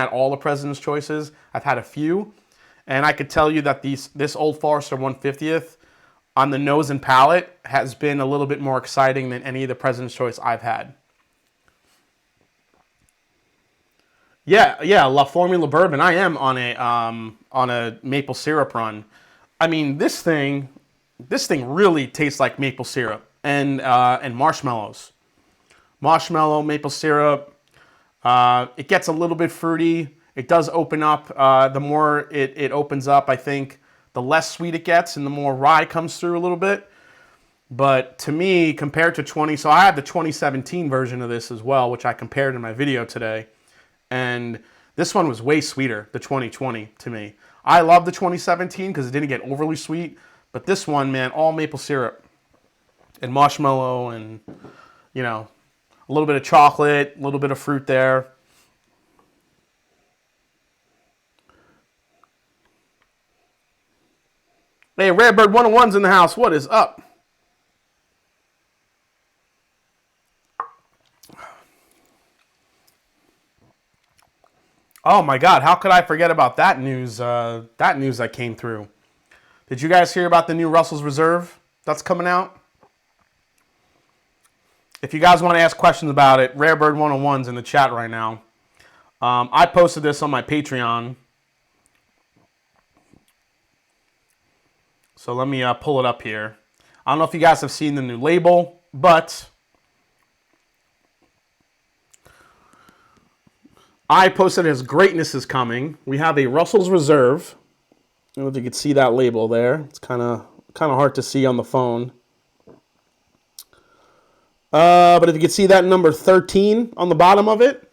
all the President's Choices. I've had a few. And I could tell you that this Old Forester 150th on the nose and palate has been a little bit more exciting than any of the President's Choice I've had. Yeah, La Formula Bourbon. I am on a maple syrup run. I mean, this thing really tastes like maple syrup and marshmallows. Marshmallow, maple syrup. It gets a little bit fruity. It does open up. The more it opens up, I think, the less sweet it gets and the more rye comes through a little bit. But to me, compared to so I have the 2017 version of this as well, which I compared in my video today. And this one was way sweeter, the 2020, to me. I love the 2017 because it didn't get overly sweet. But this one, man, all maple syrup and marshmallow and, you know, a little bit of chocolate, a little bit of fruit there. Hey, Redbird 101's in the house. What is up? Oh my God, how could I forget about that news? That news that came through. Did you guys hear about the new Russell's Reserve that's coming out? If you guys want to ask questions about it, Rarebird 101's in the chat right now. I posted this on my Patreon. So let me pull it up here. I don't know if you guys have seen the new label, but I posted as greatness is coming. We have a Russell's Reserve. I don't know if you can see that label there. It's kind of hard to see on the phone. But if you can see that number 13 on the bottom of it,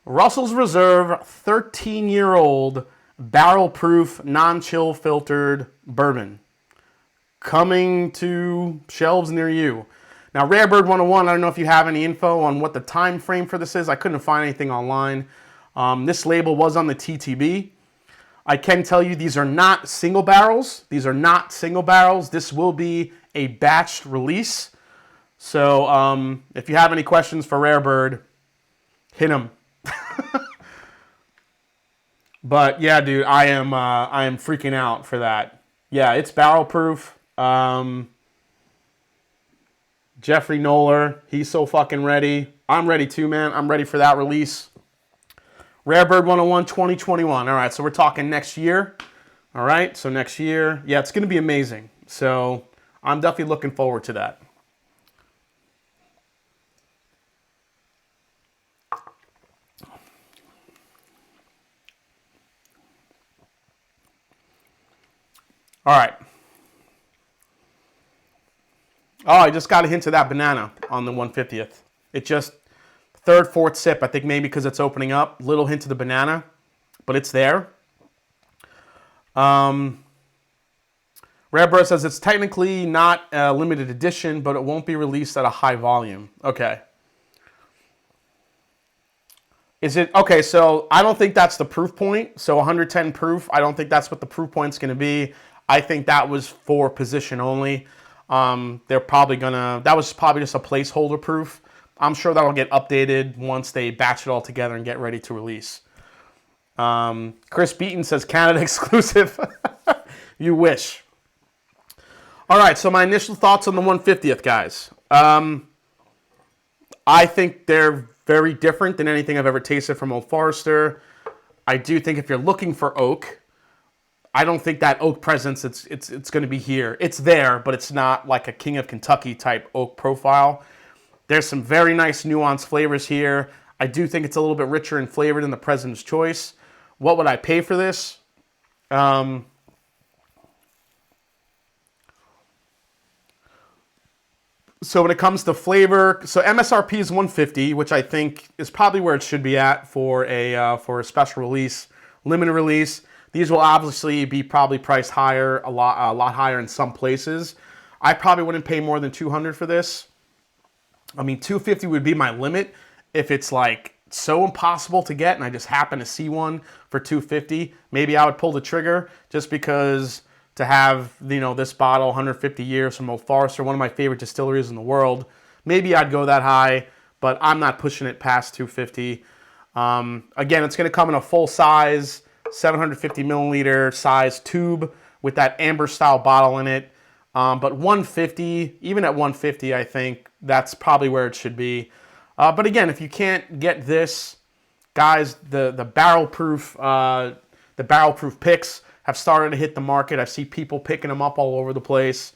Russell's Reserve 13-year-old barrel-proof, non-chill filtered bourbon. Coming to shelves near you. Now, Rare Bird 101, I don't know if you have any info on what the time frame for this is. I couldn't find anything online. This label was on the TTB. I can tell you these are not single barrels. These are not single barrels. This will be a batched release. So if you have any questions for Rare Bird, hit them. But yeah, dude, I am freaking out for that. Yeah, it's barrel proof. Jeffrey Noller, he's so fucking ready. I'm ready too, man. I'm ready for that release. Rare Bird 101 2021. All right, so we're talking next year. All right, so next year. Yeah, it's going to be amazing. So I'm definitely looking forward to that. All right. Oh, I just got a hint of that banana on the 150th. It just, third, fourth sip, I think maybe because it's opening up. Little hint of the banana, but it's there. Rare Bird says it's technically not a limited edition, but it won't be released at a high volume. Okay. Is it, okay, so I don't think that's the proof point. So 110 proof, I don't think that's what the proof point's going to be. I think that was for position only. They're probably gonna, that was probably just a placeholder proof. I'm sure that'll get updated once they batch it all together and get ready to release. Chris Beaton says Canada exclusive. You wish. All right, so my initial thoughts on the 150th, guys. I think they're very different than anything I've ever tasted from Old Forester. I do think if you're looking for oak, I don't think that oak presence, it's going to be here. It's there, but it's not like a King of Kentucky type oak profile. There's some very nice nuanced flavors here. I do think it's a little bit richer in flavor than the President's Choice. What would I pay for this? So when it comes to flavor, so MSRP is $150, which I think is probably where it should be at for a special release, limited release. These will obviously be probably priced higher, a lot higher in some places. I probably wouldn't pay more than $200 for this. I mean, $250 would be my limit if it's like so impossible to get and I just happen to see one for $250. Maybe I would pull the trigger just because to have, you know, this bottle, 150 years from Old Forester, one of my favorite distilleries in the world. Maybe I'd go that high, but I'm not pushing it past $250. Again, it's going to come in a full size 750 milliliter size tube with that amber style bottle in it. But 150, even at 150, I think that's probably where it should be. But again, if you can't get this, guys, the barrel proof picks have started to hit the market. I see people picking them up all over the place.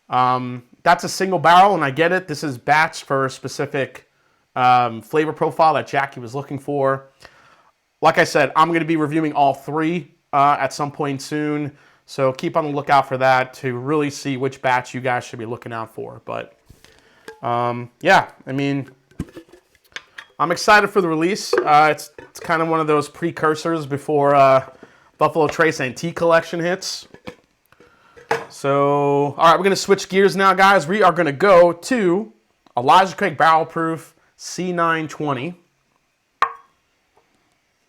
That's a single barrel, and I get it. This is batched for a specific flavor profile that Jackie was looking for. Like I said, I'm going to be reviewing all three at some point soon. So keep on the lookout for that to really see which batch you guys should be looking out for. But yeah, I mean, I'm excited for the release. It's kind of one of those precursors before Buffalo Trace Antique Collection hits. So, all right, we're going to switch gears now, guys. We are going to go to Elijah Craig Barrel Proof C920.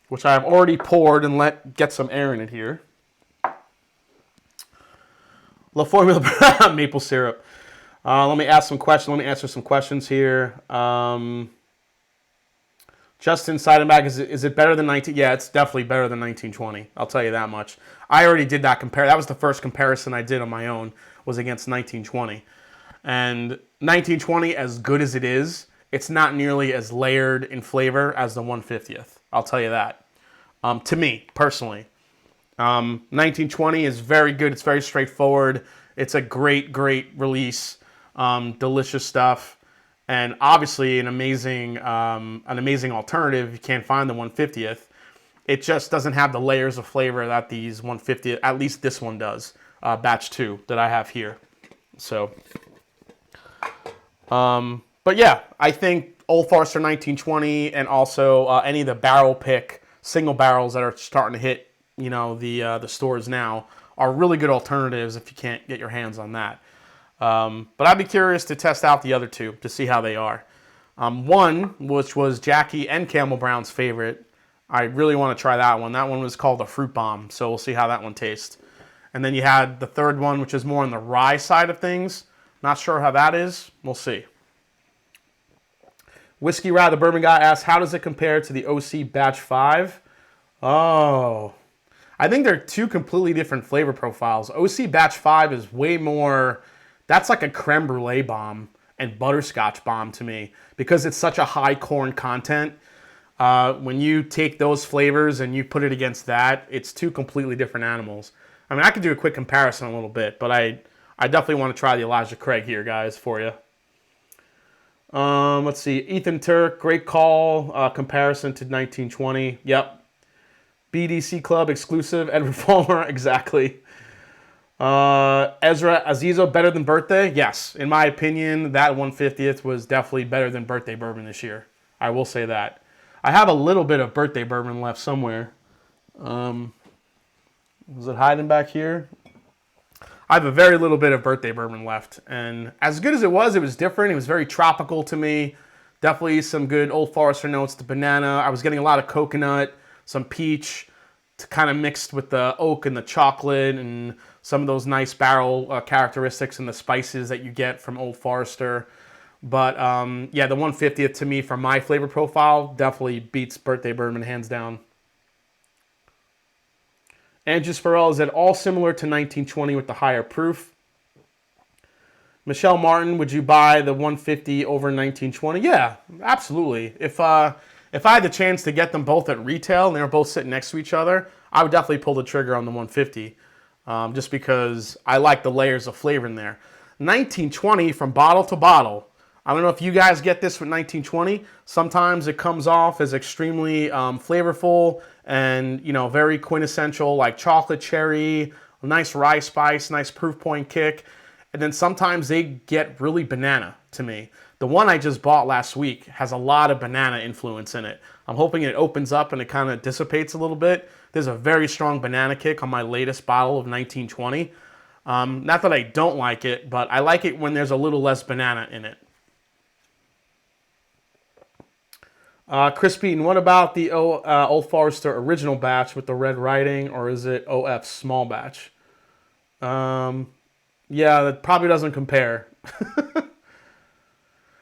Which I have already poured and get some air in it here. La Formula maple syrup. Let me ask some questions. Let me answer some questions here. Justin Seidenbach, is it better than 19? Yeah, it's definitely better than 1920. I'll tell you that much. I already did that compare. That was the first comparison I did on my own, was against 1920. And 1920, as good as it is, it's not nearly as layered in flavor as the 150th. I'll tell you that. To me, personally. 1920 is very good. It's very straightforward. It's a great, great release. Delicious stuff. And obviously an amazing alternative if you can't find the 150th. It just doesn't have the layers of flavor that these 150th, at least this one does. Batch 2 that I have here. So, But yeah, I think Old Forester 1920 and also any of the barrel pick single barrels that are starting to hit, the stores now are really good alternatives if you can't get your hands on that. But I'd be curious to test out the other two to see how they are. One, which was Jackie and Camel Brown's favorite, I really want to try that one. That one was called a Fruit Bomb, so we'll see how that one tastes. And then you had the third one, which is more on the rye side of things. Not sure how that is. We'll see. Whiskey Rat, the bourbon guy, asks, how does it compare to the OC Batch 5? Oh, I think they're two completely different flavor profiles. OC Batch 5 is way more, that's like a creme brulee bomb and butterscotch bomb to me because it's such a high corn content. When you take those flavors and you put it against that, it's two completely different animals. I mean, I could do a quick comparison a little bit, but I definitely want to try the Elijah Craig here, guys, for you. Let's see. Ethan Turk, great call. Comparison to 1920. Yep. BDC Club exclusive. Edward Palmer, exactly. Ezra Azizo, better than Birthday? Yes. In my opinion, that 150th was definitely better than Birthday Bourbon this year. I will say that. I have a little bit of Birthday Bourbon left somewhere. Was it hiding back here? I have a very little bit of Birthday Bourbon left. And as good as it was different. It was very tropical to me. Definitely some good Old Forester notes, the banana. I was getting a lot of coconut, some peach, kind of mixed with the oak and the chocolate and some of those nice barrel characteristics and the spices that you get from Old Forester. But yeah, the 150th to me, from my flavor profile, definitely beats Birthday Bourbon hands down. Andrew Farrell, is it all similar to 1920 with the higher proof? Michelle Martin, would you buy the 150 over 1920? Yeah, absolutely. If I had the chance to get them both at retail and they were both sitting next to each other, I would definitely pull the trigger on the 150, just because I like the layers of flavor in there. 1920 from bottle to bottle. I don't know if you guys get this with 1920. Sometimes it comes off as extremely flavorful and, very quintessential, like chocolate cherry, nice rye spice, nice proof point kick. And then sometimes they get really banana to me. The one I just bought last week has a lot of banana influence in it. I'm hoping it opens up and it kind of dissipates a little bit. There's a very strong banana kick on my latest bottle of 1920. Not that I don't like it, but I like it when there's a little less banana in it. Chris Beaton, what about the Old Forester original batch with the red writing, or is it OF small batch? Yeah, that probably doesn't compare.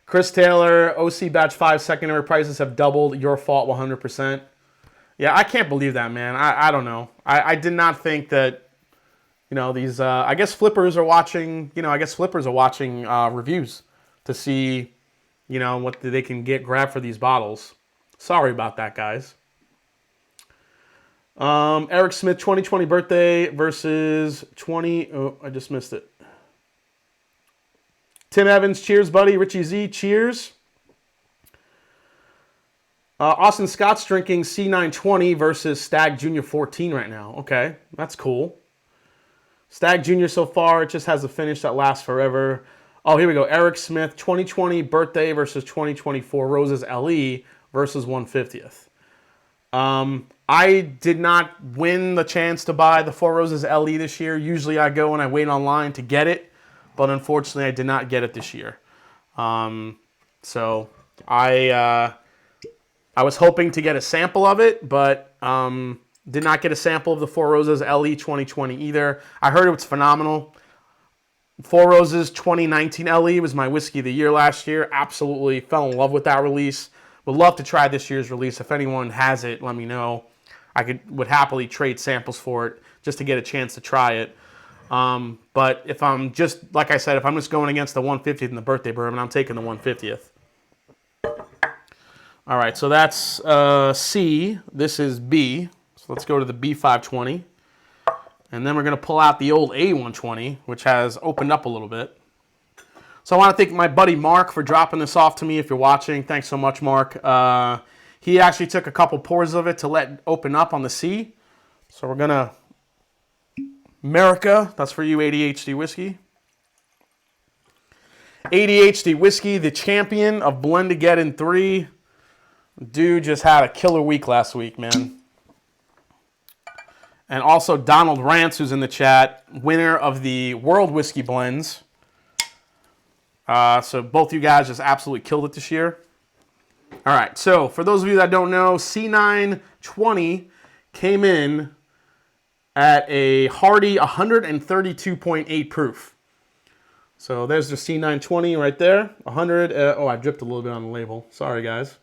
Chris Taylor, OC Batch 5 secondary prices have doubled. Your fault 100%. Yeah, I can't believe that, man. I don't know. I did not think that, these, I guess flippers are watching, reviews to see, what they can grab for these bottles. Sorry about that, guys. Eric Smith, 2020 birthday versus 20. Oh, I just missed it. Tim Evans, cheers, buddy. Richie Z, cheers. Austin Scott's drinking C920 versus Stag Junior 14 right now. Okay, that's cool. Stag Junior so far, it just has a finish that lasts forever. Oh, here we go. Eric Smith, 2020 birthday versus 2024 Roses LE versus 150th. I did not win the chance to buy the Four Roses LE this year. Usually I go and I wait online to get it, but unfortunately I did not get it this year. So I was hoping to get a sample of it, but did not get a sample of the Four Roses LE 2020 either. I heard it was phenomenal. Four Roses 2019 LE was my whiskey of the year last year. Absolutely fell in love with that release. Would love to try this year's release. If anyone has it, let me know. I would happily trade samples for it just to get a chance to try it. But if I'm just, like I said, if I'm just going against the 150th and the birthday bourbon, I'm taking the 150th. All right, so that's C. This is B. So let's go to the B520. And then we're going to pull out the old A120, which has opened up a little bit. So I want to thank my buddy Mark for dropping this off to me. If you're watching, thanks so much, Mark. He actually took a couple pours of it to let it open up on the C. So we're going to... America, that's for you, ADHD whiskey. ADHD Whiskey, the champion of Blend-A-Get-In 3. Dude just had a killer week last week, man. And also Donald Rance, who's in the chat, winner of the World Whiskey Blends. So both you guys just absolutely killed it this year. All right, so for those of you that don't know, C920 came in at a hearty 132.8 proof. So there's the C920 right there. 100. Oh, I dripped a little bit on the label. Sorry, guys.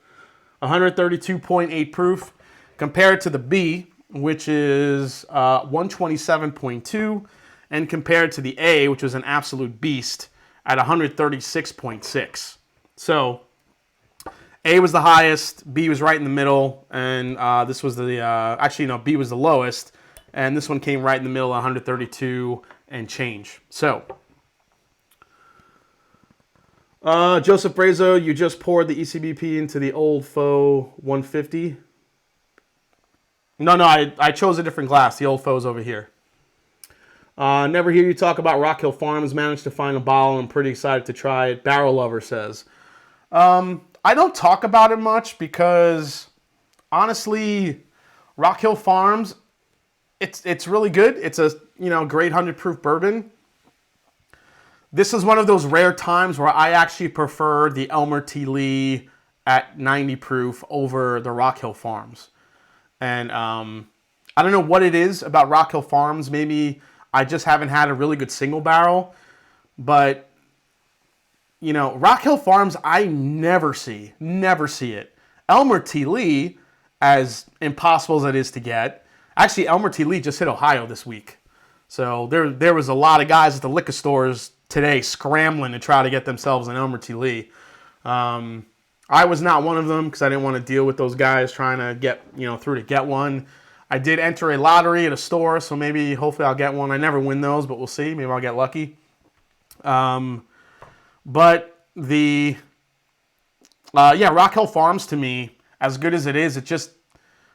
132.8 proof compared to the B, which is 127.2, and compared to the A, which was an absolute beast, at 136.6. So A was the highest, B was right in the middle, and this was the, actually, no, B was the lowest, and this one came right in the middle, 132 and change. So, Joseph Brazo, you just poured the ECBP into the Old Faux 150. No, I chose a different glass. The Old Faux's over here. Never hear you talk about Rock Hill Farms. Managed to find a bottle. I'm pretty excited to try it. Barrel Lover says. I don't talk about it much because, honestly, Rock Hill Farms, it's really good. It's a great 100 proof bourbon. This is one of those rare times where I actually prefer the Elmer T. Lee at 90 proof over the Rock Hill Farms. And I don't know what it is about Rock Hill Farms. Maybe I just haven't had a really good single barrel. But, Rock Hill Farms, I never see it. Elmer T. Lee, as impossible as it is to get, actually Elmer T. Lee just hit Ohio this week. So there was a lot of guys at the liquor stores today scrambling to try to get themselves an Elmer T. Lee. I was not one of them because I didn't want to deal with those guys trying to get, through to get one. I did enter a lottery at a store, so hopefully I'll get one. I never win those, but we'll see. Maybe I'll get lucky. But Rock Hill Farms to me, as good as it is, it just,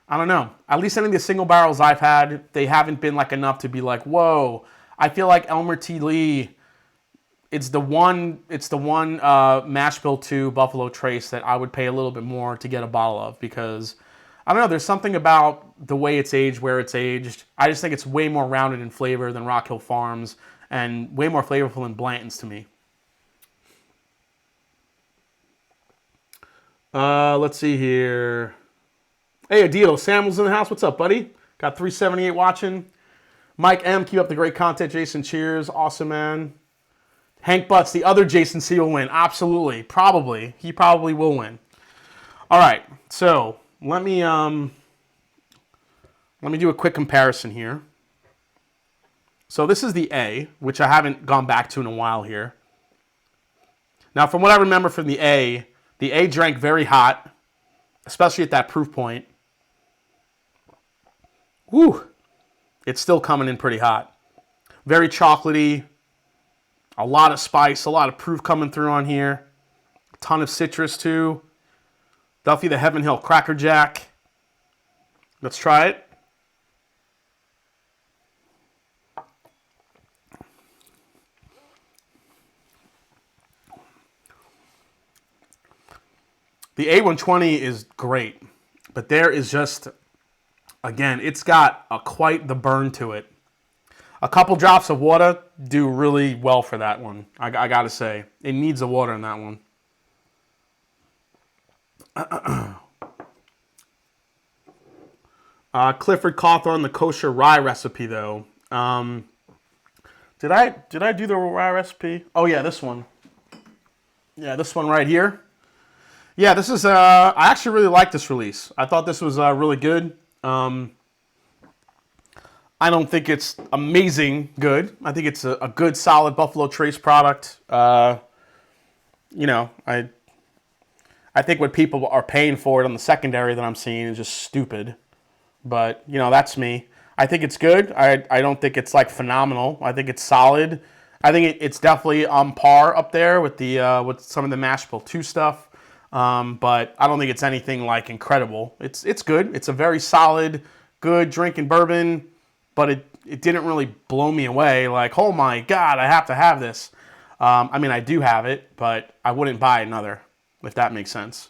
I don't know. At least any of the single barrels I've had, they haven't been enough to be like, whoa. I feel like Elmer T. Lee, it's the one Mash Bill 2 Buffalo Trace that I would pay a little bit more to get a bottle of because, I don't know, there's something about the way it's aged, where it's aged. I just think it's way more rounded in flavor than Rock Hill Farms and way more flavorful than Blanton's to me. Let's see here. Hey, Adito, Samuel's in the house. What's up, buddy? Got 378 watching. Mike M, keep up the great content. Jason, cheers. Awesome, man. Hank Butts, the other Jason C will win. Absolutely. Probably. He probably will win. All right. So let me do a quick comparison here. So this is the A, which I haven't gone back to in a while here. Now, from what I remember from the A drank very hot, especially at that proof point. Woo! It's still coming in pretty hot. Very chocolatey. A lot of spice, a lot of proof coming through on here. A ton of citrus too. Duffy the Heaven Hill Cracker Jack. Let's try it. The A120 is great, but there is just, again, it's got quite the burn to it. A couple drops of water do really well for that one. I gotta say, it needs the water in that one. Clifford Cawthorne, the kosher rye recipe, though. Did I do the rye recipe? Oh yeah, this one. Yeah, this one right here. Yeah, this is. I actually really like this release. I thought this was really good. I don't think it's amazing good. I think it's a good, solid Buffalo Trace product. I think what people are paying for it on the secondary that I'm seeing is just stupid. But, that's me. I think it's good. I don't think it's, phenomenal. I think it's solid. I think it's definitely on par up there with with some of the Mash Bill 2 stuff. But I don't think it's anything, incredible. It's good. It's a very solid, good drinking bourbon. But it didn't really blow me away. Oh, my God, I have to have this. I mean, I do have it, but I wouldn't buy another, if that makes sense.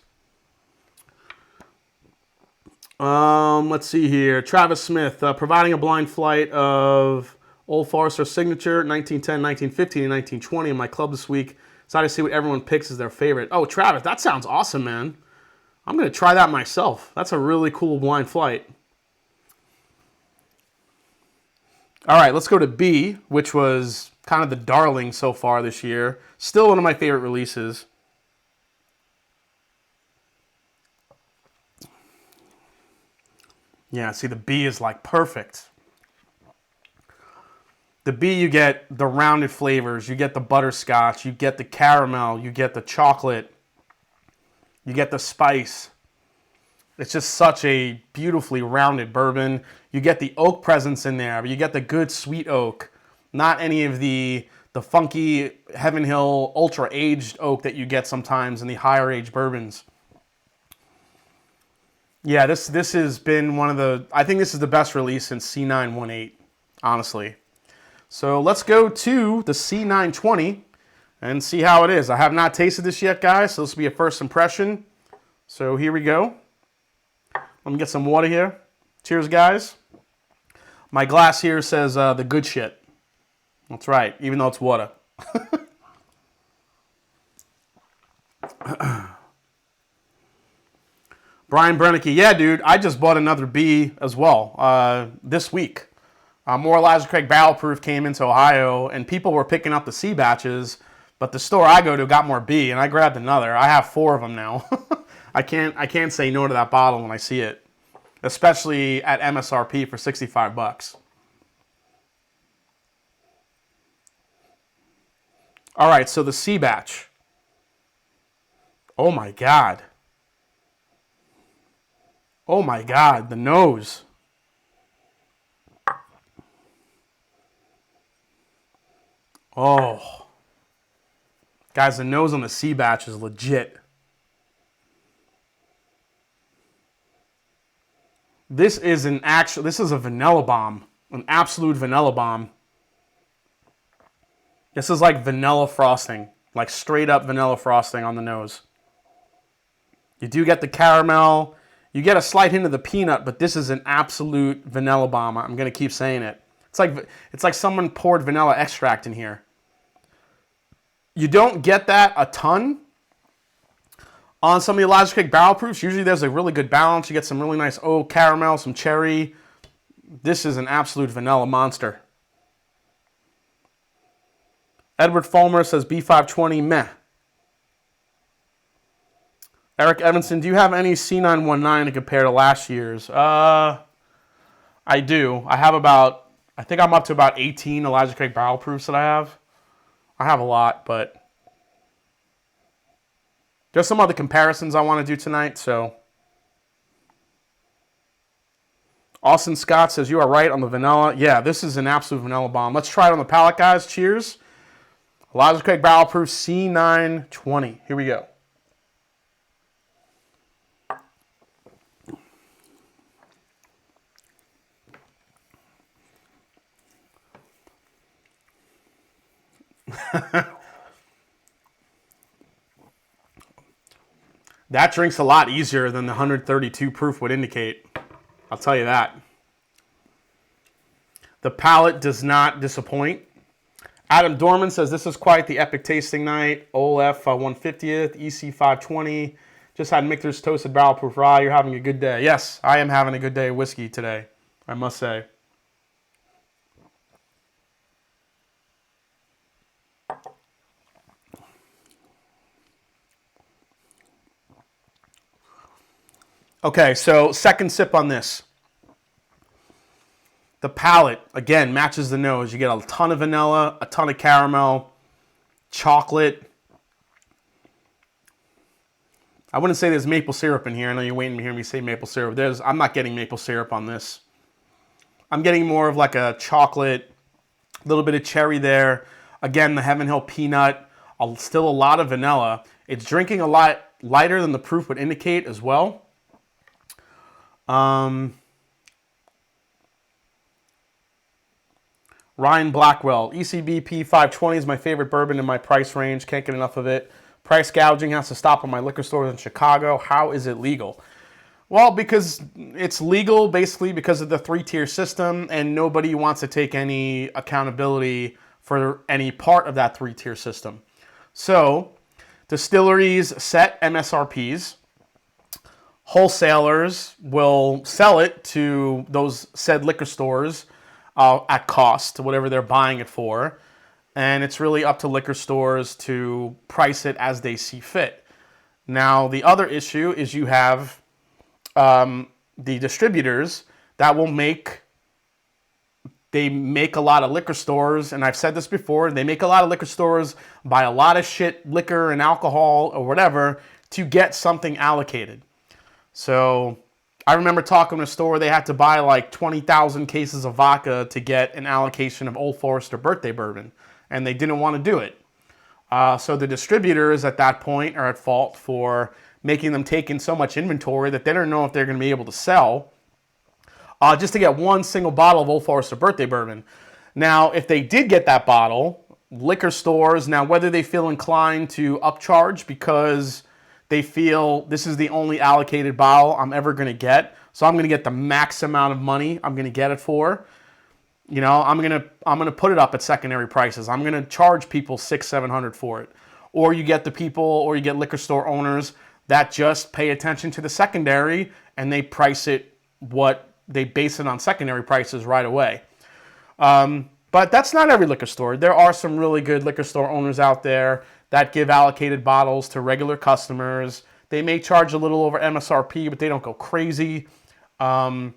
Let's see here. Travis Smith, providing a blind flight of Old Forester Signature, 1910, 1915, and 1920 in my club this week. Decided to see what everyone picks as their favorite. Oh, Travis, that sounds awesome, man. I'm going to try that myself. That's a really cool blind flight. All right, let's go to B, which was kind of the darling so far this year. Still one of my favorite releases. Yeah, see, the B is like perfect. The B, you get the rounded flavors. You get the butterscotch. You get the caramel. You get the chocolate. You get the spice. It's just such a beautifully rounded bourbon. You get the oak presence in there, but you get the good sweet oak. Not any of the funky Heaven Hill ultra aged oak that you get sometimes in the higher aged bourbons. Yeah, this has been one of the, I think this is the best release since C918, honestly. So let's go to the C920 and see how it is. I have not tasted this yet, guys, so this will be a first impression. So here we go. Let me get some water here. Cheers, guys. My glass here says the good shit. That's right, even though it's water. Brian Brennicky, yeah, dude, I just bought another B as well this week. More Elijah Craig Barrel Proof came into Ohio, and people were picking up the C batches, but the store I go to got more B, and I grabbed another. I have 4 of them now. I can't say no to that bottle when I see it, especially at MSRP for $65. All right, so the C batch. Oh my God. Oh my God, the nose. Oh. Guys, the nose on the C batch is legit. This is a vanilla bomb. An absolute vanilla bomb. This is like vanilla frosting. Like straight up vanilla frosting on the nose. You do get the caramel. You get a slight hint of the peanut, but this is an absolute vanilla bomb. I'm going to keep saying it. It's like someone poured vanilla extract in here. You don't get that a ton on some of the Elijah Craig Barrel Proofs. Usually there's a really good balance. You get some really nice oak, caramel, some cherry. This is an absolute vanilla monster. Edward Fulmer says B520 meh. Eric Evanson, do you have any C919 to compare to last year's? I do. I think I'm up to about 18 Elijah Craig Barrel Proofs that I have. I have a lot, but there's some other comparisons I want to do tonight, so. Austin Scott says, you are right on the vanilla. Yeah, this is an absolute vanilla bomb. Let's try it on the palate, guys. Cheers. Elijah Craig Barrel Proof C920. Here we go. That drink's a lot easier than the 132 proof would indicate. I'll tell you that. The palate does not disappoint. Adam Dorman says, this is quite the epic tasting night. OLF 150th, EC 520. Just had Michter's Toasted Barrel Proof Rye. You're having a good day. Yes, I am having a good day of whiskey today, I must say. Okay, so second sip on this. The palate, again, matches the nose. You get a ton of vanilla, a ton of caramel, chocolate. I wouldn't say there's maple syrup in here. I know you're waiting to hear me say maple syrup. I'm not getting maple syrup on this. I'm getting more of like a chocolate, a little bit of cherry there. Again, the Heaven Hill peanut, still a lot of vanilla. It's drinking a lot lighter than the proof would indicate as well. Ryan Blackwell, ECBP 520 is my favorite bourbon in my price range. Can't get enough of it. Price gouging has to stop at my liquor stores in Chicago. How is it legal? Well, because it's legal basically because of the three-tier system, and nobody wants to take any accountability for any part of that three-tier system. So, distilleries set MSRPs. Wholesalers will sell it to those said liquor stores at cost, whatever they're buying it for. And it's really up to liquor stores to price it as they see fit. Now, the other issue is you have the distributors that will make a lot of liquor stores, and I've said this before, they make a lot of liquor stores buy a lot of shit, liquor and alcohol or whatever, to get something allocated. So I remember talking to a store, they had to buy like 20,000 cases of vodka to get an allocation of Old Forester birthday bourbon, and they didn't want to do it. So the distributors at that point are at fault for making them take in so much inventory that they don't know if they're going to be able to sell just to get one single bottle of Old Forester birthday bourbon. Now, if they did get that bottle, liquor stores, now whether they feel inclined to upcharge because they feel this is the only allocated bottle I'm ever going to get, so I'm going to get the max amount of money I'm going to get it for. You know, I'm gonna put it up at secondary prices. I'm gonna charge people $600-700 for it. Or you get the people, or you get liquor store owners that just pay attention to the secondary and they price it they base it on secondary prices right away. But that's not every liquor store. There are some really good liquor store owners out there that give allocated bottles to regular customers. They may charge a little over MSRP, but they don't go crazy. There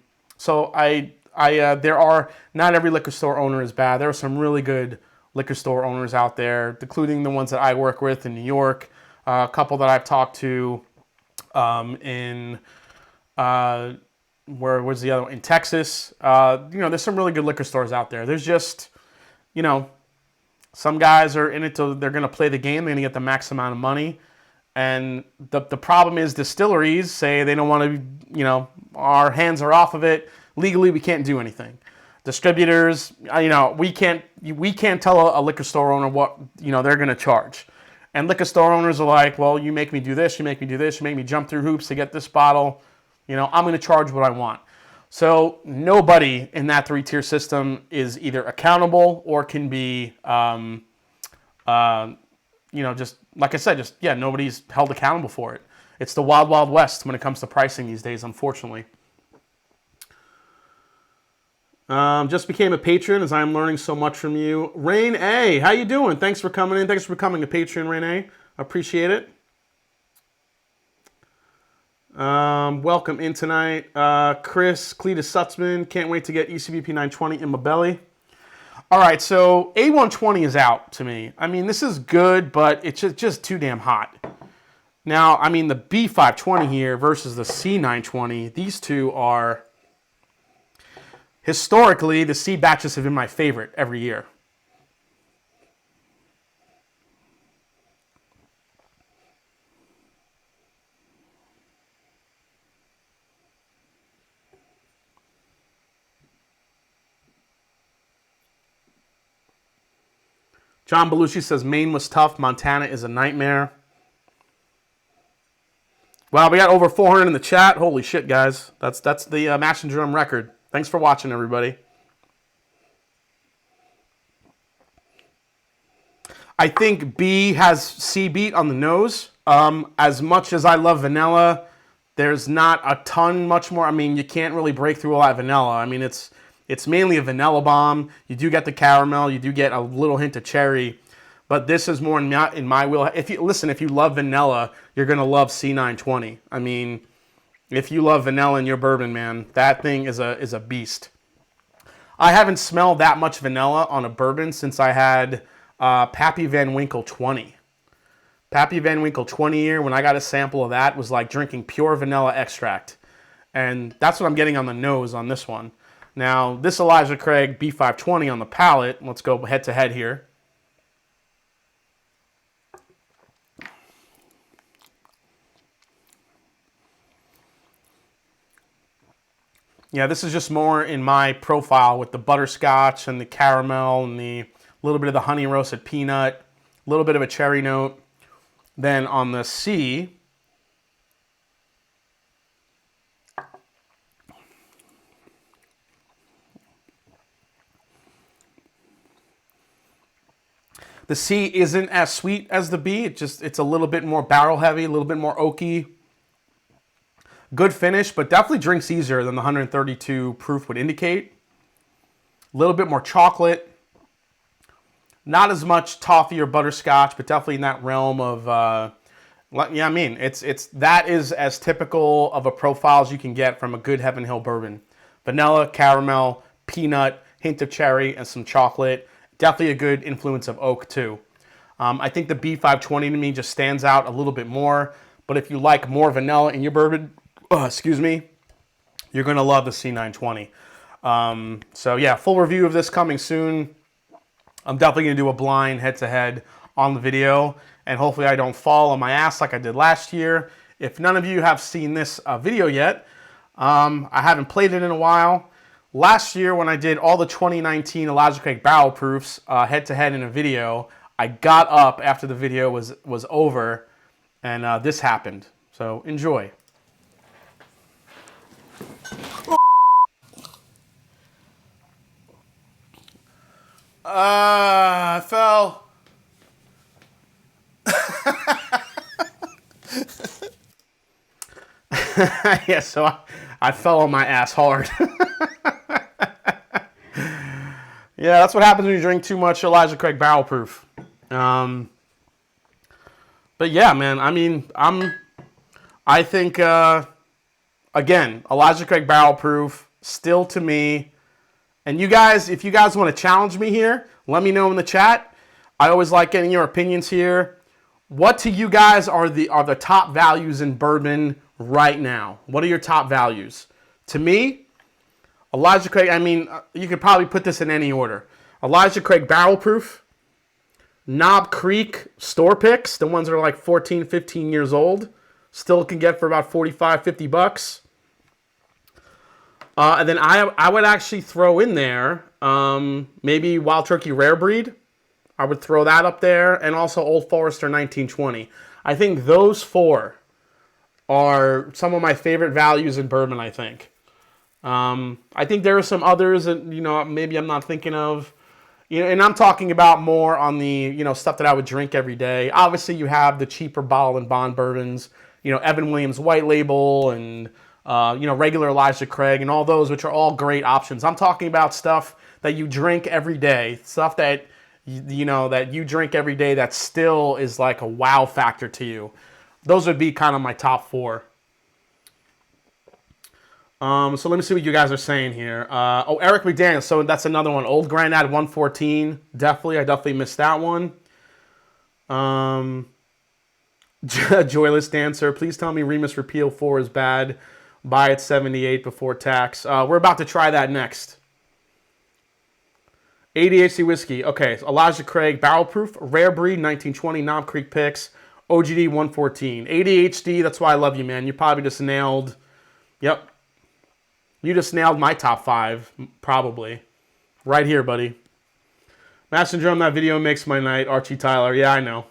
are, not every liquor store owner is bad. There are some really good liquor store owners out there, including the ones that I work with in New York, a couple that I've talked to where was the other one? In Texas. There's some really good liquor stores out there. There's just, some guys are in it they're going to play the game. They're going to get the max amount of money. And the problem is distilleries say they don't want to, our hands are off of it. Legally, we can't do anything. Distributors, we can't tell a liquor store owner what, they're going to charge. And liquor store owners are like, well, you make me do this, you make me do this, you make me jump through hoops to get this bottle. I'm going to charge what I want. So nobody in that three-tier system is either accountable or can be, just like I said, nobody's held accountable for it. It's the wild, wild west when it comes to pricing these days, unfortunately. Just became a patron as I'm learning so much from you. Rain A, how you doing? Thanks for coming in. Thanks for becoming a patron, Rain A. Appreciate it. Welcome in tonight. Chris, Cletus Sutzman, can't wait to get ECBP 920 in my belly. All right, so A120 is out to me. I mean, this is good, but it's just too damn hot. Now, I mean, the B520 here versus the C920, these two are... Historically, the C batches have been my favorite every year. John Belushi says Maine was tough. Montana is a nightmare. Wow, we got over 400 in the chat. Holy shit, guys. That's the Mash and Drum record. Thanks for watching, everybody. I think B has C beat on the nose. As much as I love vanilla, there's not a ton much more. I mean, you can't really break through all that vanilla. I mean, it's mainly a vanilla bomb. You do get the caramel. You do get a little hint of cherry. But this is more in my wheel. If you love vanilla, you're going to love C920. I mean... If you love vanilla in your bourbon, man, that thing is a beast. I haven't smelled that much vanilla on a bourbon since I had Pappy Van Winkle 20. Pappy Van Winkle 20 year, when I got a sample of that, was like drinking pure vanilla extract. And that's what I'm getting on the nose on this one. Now, this Elijah Craig B520 on the palate, let's go head to head here. Yeah, this is just more in my profile with the butterscotch and the caramel and the little bit of the honey roasted peanut, a little bit of a cherry note. Then on the C, the C isn't as sweet as the B. It's a little bit more barrel heavy, a little bit more oaky. Good finish, but definitely drinks easier than the 132 proof would indicate. A little bit more chocolate. Not as much toffee or butterscotch, but definitely in that realm of, yeah, I mean, that is as typical of a profile as you can get from a good Heaven Hill bourbon. Vanilla, caramel, peanut, hint of cherry, and some chocolate. Definitely a good influence of oak, too. I think the B520 to me just stands out a little bit more, but if you like more vanilla in your bourbon, excuse me, you're going to love the C920. So, yeah, full review of this coming soon. I'm definitely going to do a blind head-to-head on the video, and hopefully I don't fall on my ass like I did last year. If none of you have seen this video yet, I haven't played it in a while. Last year when I did all the 2019 Elijah Craig barrel proofs head-to-head in a video, I got up after the video was over, and this happened. So enjoy. I fell. Yeah, so I fell on my ass hard. Yeah, that's what happens when you drink too much Elijah Craig barrel proof. But yeah, man, I mean, I think, again, Elijah Craig barrel proof, still to me. And you guys, if you guys want to challenge me here, let me know in the chat. I always like getting your opinions here. What to you guys are the top values in bourbon right now? What are your top values? To me, Elijah Craig, I mean, you could probably put this in any order. Elijah Craig barrel proof, Knob Creek store picks, the ones that are like 14, 15 years old, still can get for about 45, 50 bucks. And then I would actually throw in there maybe Wild Turkey Rare Breed. I would throw that up there. And also Old Forester 1920. I think those four are some of my favorite values in bourbon, I think. I think there are some others that, maybe I'm not thinking of. And I'm talking about more on the, stuff that I would drink every day. Obviously, you have the cheaper bottle and bond bourbons. Evan Williams White Label and... regular Elijah Craig and all those, which are all great options. I'm talking about stuff that you drink every day, stuff that that you drink every day that still is like a wow factor to you. Those would be kind of my top four. So let me see what you guys are saying here. Eric McDaniel. So that's another one. Old Grandad 114. I definitely missed that one. Joyless Dancer. Please tell me Remus Repeal 4 is bad. Buy it 78 before tax. We're about to try that next. ADHD Whiskey. Okay, so Elijah Craig Barrel Proof, Rare Breed, 1920, Knob Creek Picks, OGD 114. ADHD, that's why I love you, man. You probably just nailed... Yep. You just nailed my top 5, probably. Right here, buddy. Master Drum, that video makes my night. Archie Tyler. Yeah, I know.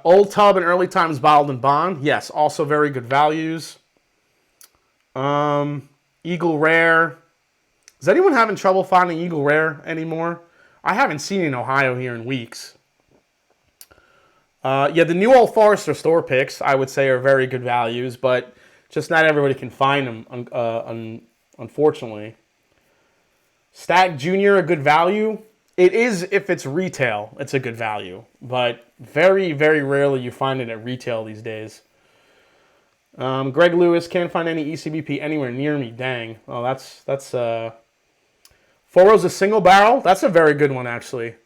Old Tub and Early Times Bottled and Bond. Yes, also very good values. Eagle Rare. Is anyone having trouble finding Eagle Rare anymore? I haven't seen it in Ohio here in weeks. Yeah, the new Old Forester store picks, I would say, are very good values, but just not everybody can find them, unfortunately. Stag Junior, a good value. It is if it's retail, it's a good value. But very, very rarely you find it at retail these days. Greg Lewis, can't find any ECBP anywhere near me. Dang. Oh, that's Four Rose a single barrel. That's a very good one, actually.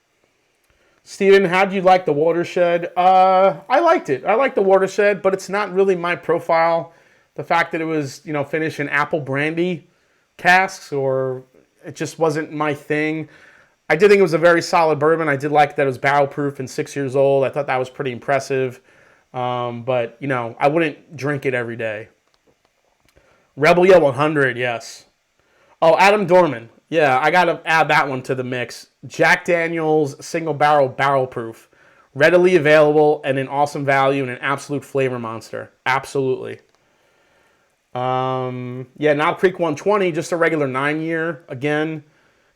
Steven, how'd you like the Watershed? I liked it. I like the Watershed, but it's not really my profile. The fact that it was, finished in apple brandy casks, or it just wasn't my thing. I did think it was a very solid bourbon. I did like that it was barrel proof and 6 years old. I thought that was pretty impressive. But, I wouldn't drink it every day. Rebel Yell 100, yes. Oh, Adam Dorman. Yeah, I got to add that one to the mix. Jack Daniel's single barrel proof. Readily available and an awesome value and an absolute flavor monster. Absolutely. Yeah, Knob Creek 120, just a regular 9-year. Again,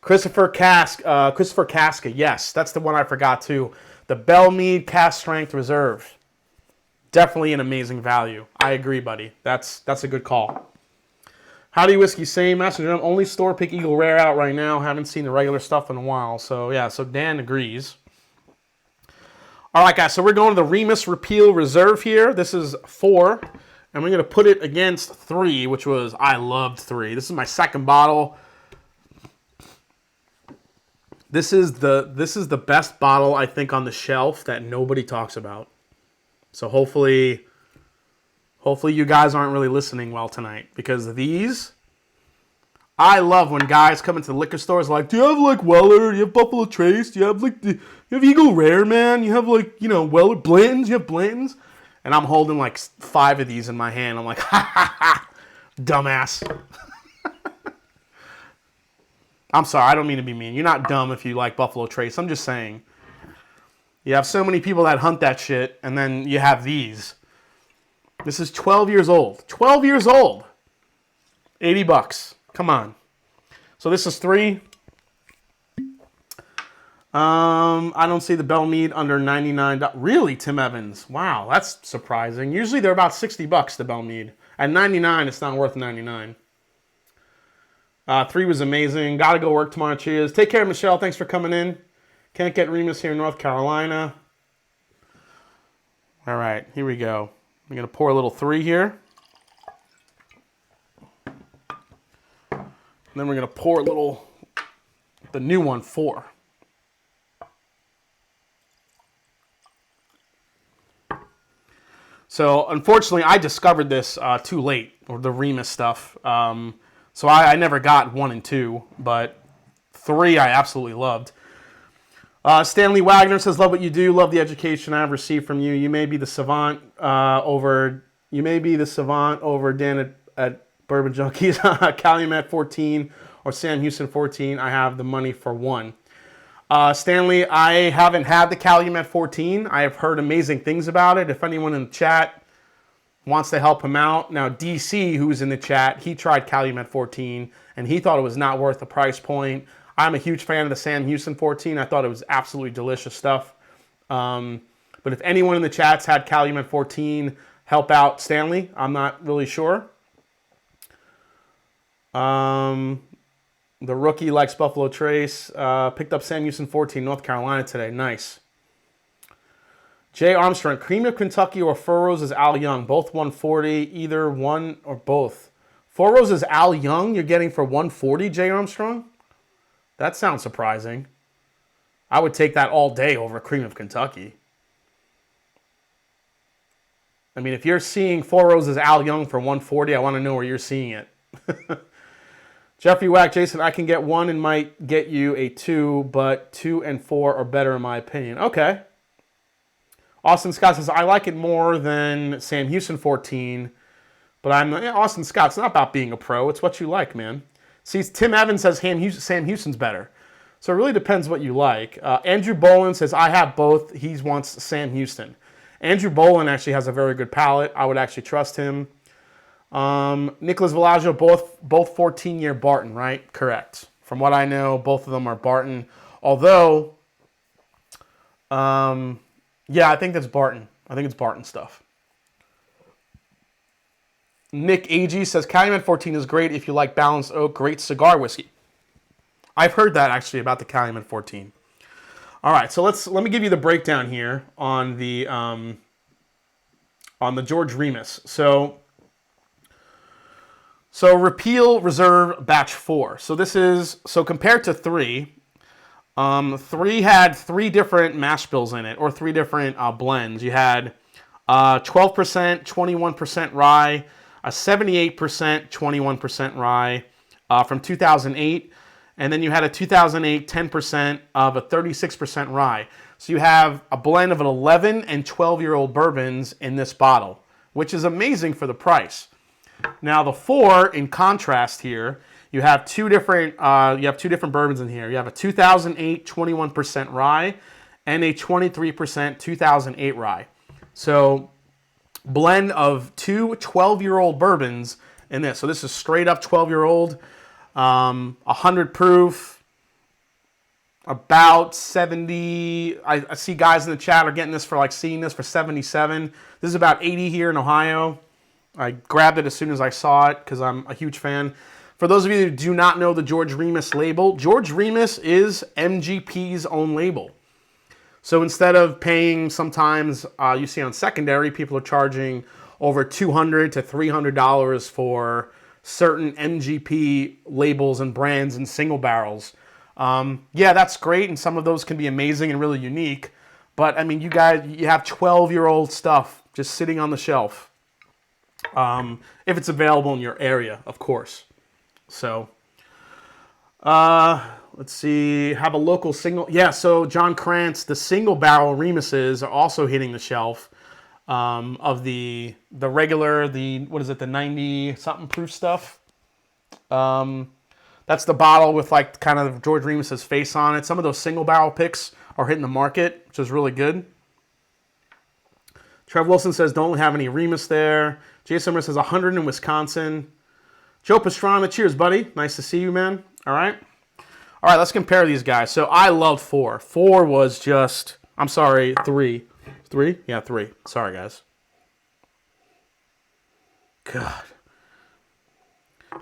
Christopher Casca. Yes, that's the one I forgot too. The Bell Mead Cask Strength Reserve. Definitely an amazing value. I agree, buddy. That's a good call. Howdy Whiskey, same message. Only store pick Eagle Rare out right now. Haven't seen the regular stuff in a while. So yeah, so Dan agrees. All right, guys. So we're going to the Remus Repeal Reserve here. This is 4, and we're gonna put it against 3, which was I loved 3. This is my second bottle. This is the best bottle I think on the shelf that nobody talks about. So hopefully you guys aren't really listening well tonight, because these, I love when guys come into the liquor stores like, do you have like Weller? Do you have Buffalo Trace? Do you have you have Eagle Rare, man? You have like, Weller, Blanton's? You have Blanton's? And I'm holding like 5 of these in my hand. I'm like, ha ha ha, dumbass. I'm sorry, I don't mean to be mean. You're not dumb if you like Buffalo Trace. I'm just saying. You have so many people that hunt that shit, and then you have these. This is 12 years old. 12 years old. $80. Come on. So this is 3. I don't see the Bell Mead under $99. Really, Tim Evans? Wow, that's surprising. Usually they're about $60, the Bell Mead. At $99, it's not worth $99. 3 was amazing. Got to go work tomorrow. Cheers. Take care, Michelle. Thanks for coming in. Can't get Remus here in North Carolina. All right, here we go. I'm going to pour a little 3 here. And then we're going to pour a little, the new one, 4. So, unfortunately, I discovered this too late, or the Remus stuff. So I never got 1 and 2, but 3 I absolutely loved. Stanley Wagner says, love what you do, love the education I've received from you. You may be the savant over Dan at Bourbon Junkies, Calumet 14 or Sam Houston 14. I have the money for 1. Stanley, I haven't had the Calumet 14. I have heard amazing things about it. If anyone in the chat wants to help him out. Now, DC, who's in the chat, he tried Calumet 14, and he thought it was not worth the price point. I'm a huge fan of the Sam Houston 14. I thought it was absolutely delicious stuff. But if anyone in the chat's had Calumet 14, help out Stanley. I'm not really sure. The rookie likes Buffalo Trace. Picked up Sam Houston 14, North Carolina today. Nice. Jay Armstrong, Cream of Kentucky or Four Roses Al Young, both 140, either one or both. Four Roses Al Young you're getting for 140, Jay Armstrong? That sounds surprising. I would take that all day over Cream of Kentucky. I mean, if you're seeing Four Roses Al Young for 140, I want to know where you're seeing it. Jeffrey Wack, Jason, I can get 1 and might get you a 2, but 2 and 4 are better in my opinion. Okay. Austin Scott says, I like it more than Sam Houston 14, but Austin Scott, it's not about being a pro. It's what you like, man. See, Tim Evans says Sam Houston's better. So it really depends what you like. Andrew Bolin says, I have both. He wants Sam Houston. Andrew Bolin actually has a very good palate. I would actually trust him. Nicholas Villaggio, both 14-year Barton, right? Correct. From what I know, both of them are Barton. Although, yeah, I think that's Barton. I think it's Barton stuff. Nick Agee says, Calumet 14 is great if you like balanced oak, great cigar whiskey. I've heard that actually about the Calumet 14. All right, so let me give you the breakdown here on the George Remus. So Repeal Reserve Batch 4. So this is, so compared to 3, 3 had 3 different mash bills in it, or 3 different blends. You had 12%, 21% rye, a 78%, 21% rye from 2008, and then you had a 2008 10% of a 36% rye. So you have a blend of an 11 and 12-year-old bourbons in this bottle, which is amazing for the price. Now the 4, in contrast here, you have two different bourbons in here. You have a 2008 21% rye and a 23% 2008 rye. So blend of two 12-year-old bourbons in this. So this is straight up 12-year-old, 100 proof, about 70. I see guys in the chat are getting this for seeing this for 77. This is about 80 here in Ohio. I grabbed it as soon as I saw it because I'm a huge fan. For those of you who do not know the George Remus label, George Remus is MGP's own label. So instead of paying, sometimes you see on secondary, people are charging over $200 to $300 for certain MGP labels and brands and single barrels. Yeah, that's great, and some of those can be amazing and really unique. But I mean, you have 12-year-old stuff just sitting on the shelf. If it's available in your area, of course. So, let's see. Have a local single. Yeah, so John Krantz, the single barrel Remuses are also hitting the shelf of the regular, what is it, the 90-something proof stuff. That's the bottle with kind of George Remus's face on it. Some of those single barrel picks are hitting the market, which is really good. Trev Wilson says, don't have any Remus there. Jason Summer says, 100 in Wisconsin. Joe Pastrana, cheers, buddy. Nice to see you, man. All right. All right, let's compare these guys. So I loved 4. 4 was just, I'm sorry, 3. 3? Yeah, 3. Sorry, guys. God.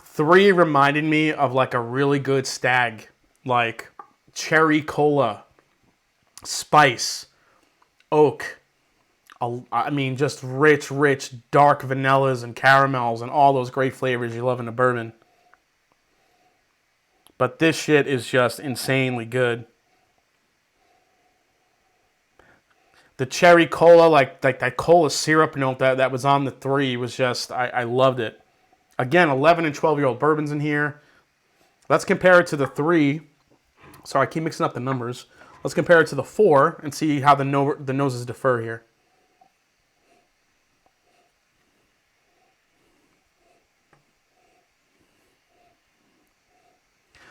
3 reminded me of a really good stag. Cherry cola, spice, oak. I mean, just rich, dark vanillas and caramels and all those great flavors you love in a bourbon. But this shit is just insanely good. The cherry cola, like that cola syrup note that was on the 3 was just, I loved it. Again, 11 and 12-year-old bourbons in here. Let's compare it to the 3. Sorry, I keep mixing up the numbers. Let's compare it to the 4 and see how the noses differ here.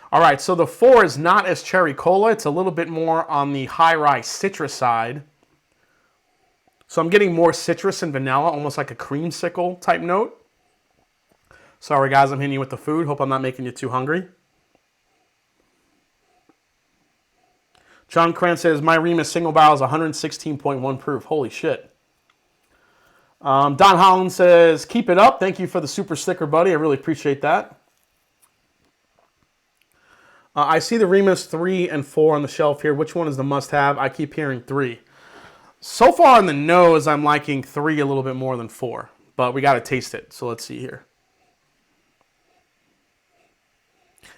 All right, so the 4 is not as cherry cola. It's a little bit more on the high rye citrus side. So I'm getting more citrus and vanilla, almost like a creamsicle type note. Sorry, guys, I'm hitting you with the food. Hope I'm not making you too hungry. John Krantz says, my Remus single barrel is 116.1 proof. Holy shit. Don Holland says, keep it up. Thank you for the super sticker, buddy. I really appreciate that. I see the Remus 3 and 4 on the shelf here. Which one is the must-have? I keep hearing 3. So far on the nose, I'm liking 3 a little bit more than 4. But we got to taste it. So let's see here.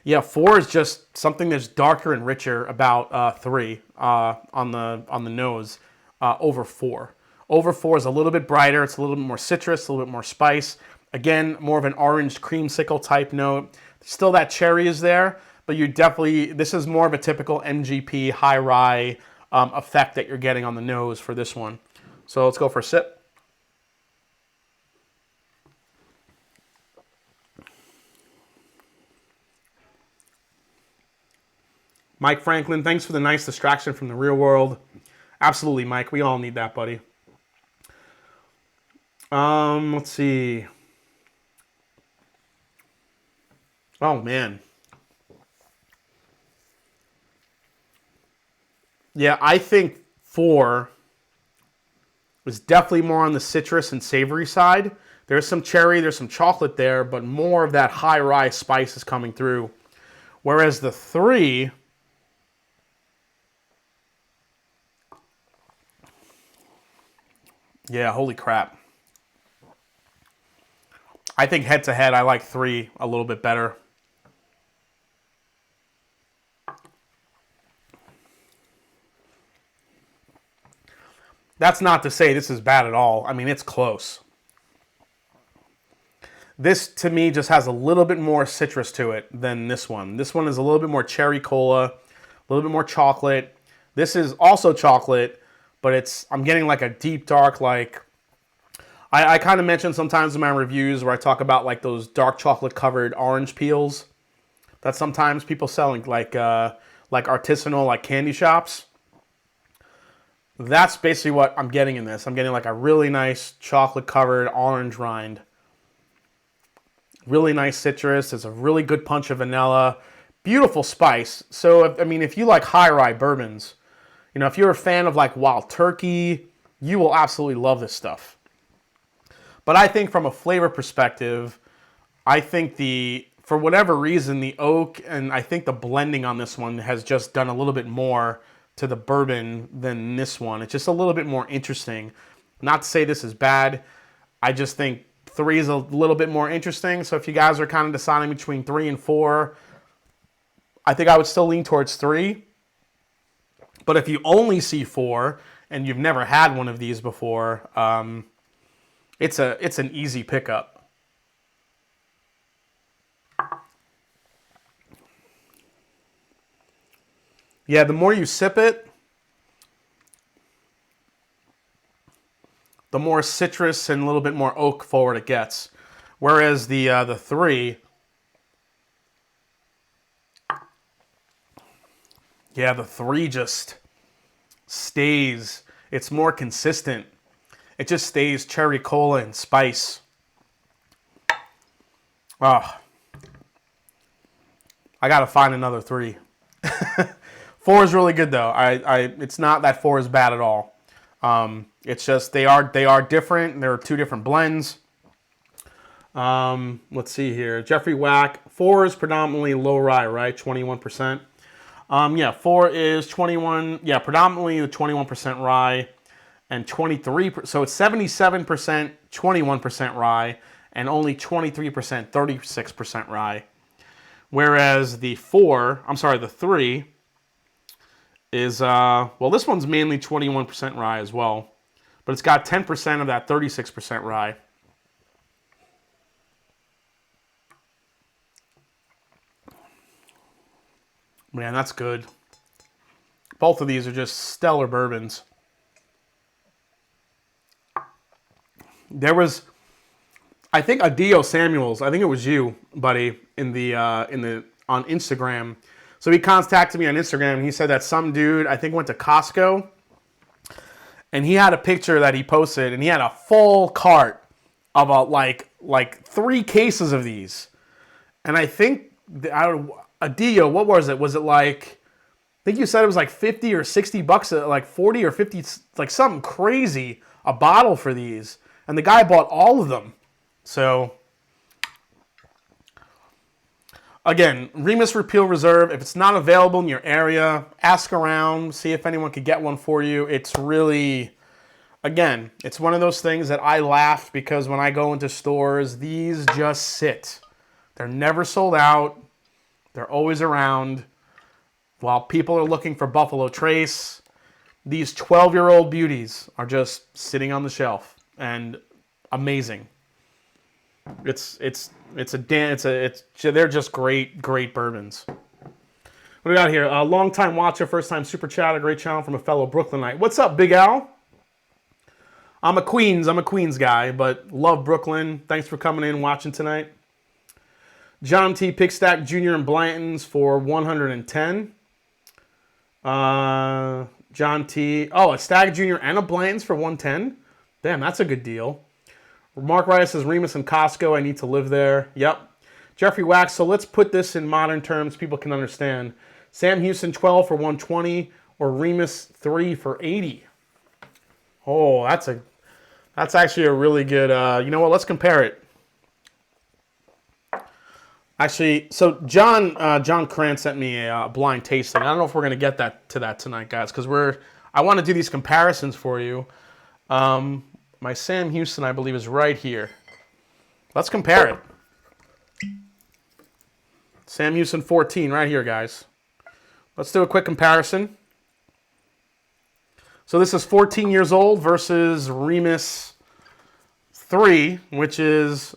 Yeah, 4 is just something that's darker and richer about 3 on the nose over 4. Over 4 is a little bit brighter. It's a little bit more citrus, a little bit more spice. Again, more of an orange creamsicle type note. Still that cherry is there. But this is more of a typical MGP high rye effect that you're getting on the nose for this one. So let's go for a sip. Mike Franklin, thanks for the nice distraction from the real world. Absolutely, Mike. We all need that, buddy. Let's see. Oh, man. Yeah, I think 4 is definitely more on the citrus and savory side. There's some cherry, there's some chocolate there, but more of that high rye spice is coming through. Whereas the 3, yeah, holy crap. I think head to head, I like 3 a little bit better. That's not to say this is bad at all. I mean, it's close. This, to me, just has a little bit more citrus to it than this one. This one is a little bit more cherry cola, a little bit more chocolate. This is also chocolate, but I'm getting like a deep, dark, I kind of mention sometimes in my reviews where I talk about like those dark chocolate covered orange peels that sometimes people sell in like artisanal like candy shops. That's basically what I'm getting in this. I'm getting like a really nice chocolate covered orange rind. Really nice citrus. It's a really good punch of vanilla. Beautiful spice. So, I mean, if you like high rye bourbons, you know, if you're a fan of like Wild Turkey, you will absolutely love this stuff. But I think from a flavor perspective, I think for whatever reason, the oak and I think the blending on this one has just done a little bit more to the bourbon than this one. It's just a little bit more interesting. Not to say this is bad. I just think 3 is a little bit more interesting. So if you guys are kind of deciding between 3 and 4, I think I would still lean towards 3. But if you only see 4 and you've never had one of these before, it's an easy pickup. Yeah, the more you sip it, the more citrus and a little bit more oak forward it gets. Whereas the 3, yeah, the 3 just stays. It's more consistent. It just stays cherry cola and spice. Oh, I gotta find another 3. 4 is really good though. It's not that 4 is bad at all. It's just they are different. There are 2 different blends. Let's see here. Jeffrey Wack. 4 is predominantly low rye, right? 21%. Yeah, 4 is 21. Yeah, predominantly the 21% rye, and 23. So it's 77%, 21% rye, and only 23%, 36% rye. Whereas the 3 is well, this one's mainly 21% rye as well, but it's got 10% of that 36% rye. Man, that's good. Both of these are just stellar bourbons. There was, I think, Adio Samuels. I think it was you, buddy, on Instagram. So he contacted me on Instagram and he said that some dude, I think, went to Costco and he had a picture that he posted and he had a full cart of like 3 cases of these. And I think Adio, what was it? Was it like, I think you said it was like 50 or 60 bucks, like 40 or 50, like something crazy, a bottle for these. And the guy bought all of them. So, again, Remus Repeal Reserve, if it's not available in your area, ask around, see if anyone could get one for you. It's really, again, it's one of those things that I laugh because when I go into stores, these just sit. They're never sold out. They're always around. While people are looking for Buffalo Trace, these 12-year-old beauties are just sitting on the shelf and amazing. They're just great bourbons. What do we got here? A long-time watcher, first-time super chatter, great channel from a fellow Brooklynite. What's up, Big Al? I'm a Queens guy, but love Brooklyn. Thanks for coming in and watching tonight. John T. Pickstack Jr. and Blanton's for 110. John T. Oh, a Stag Jr. and a Blanton's for 110? Damn, that's a good deal. Mark Wright says, Remus and Costco, I need to live there. Yep. Jeffrey Wax, so let's put this in modern terms people can understand. Sam Houston 12 for 120 or Remus 3 for 80. Oh, that's actually a really good, you know what, let's compare it. Actually, so John Krantz sent me a blind tasting. I don't know if we're going to get to that tonight, guys, because I want to do these comparisons for you. My Sam Houston, I believe, is right here. Let's compare it. Sam Houston 14 right here, guys. Let's do a quick comparison. So this is 14 years old versus Remus 3, which is...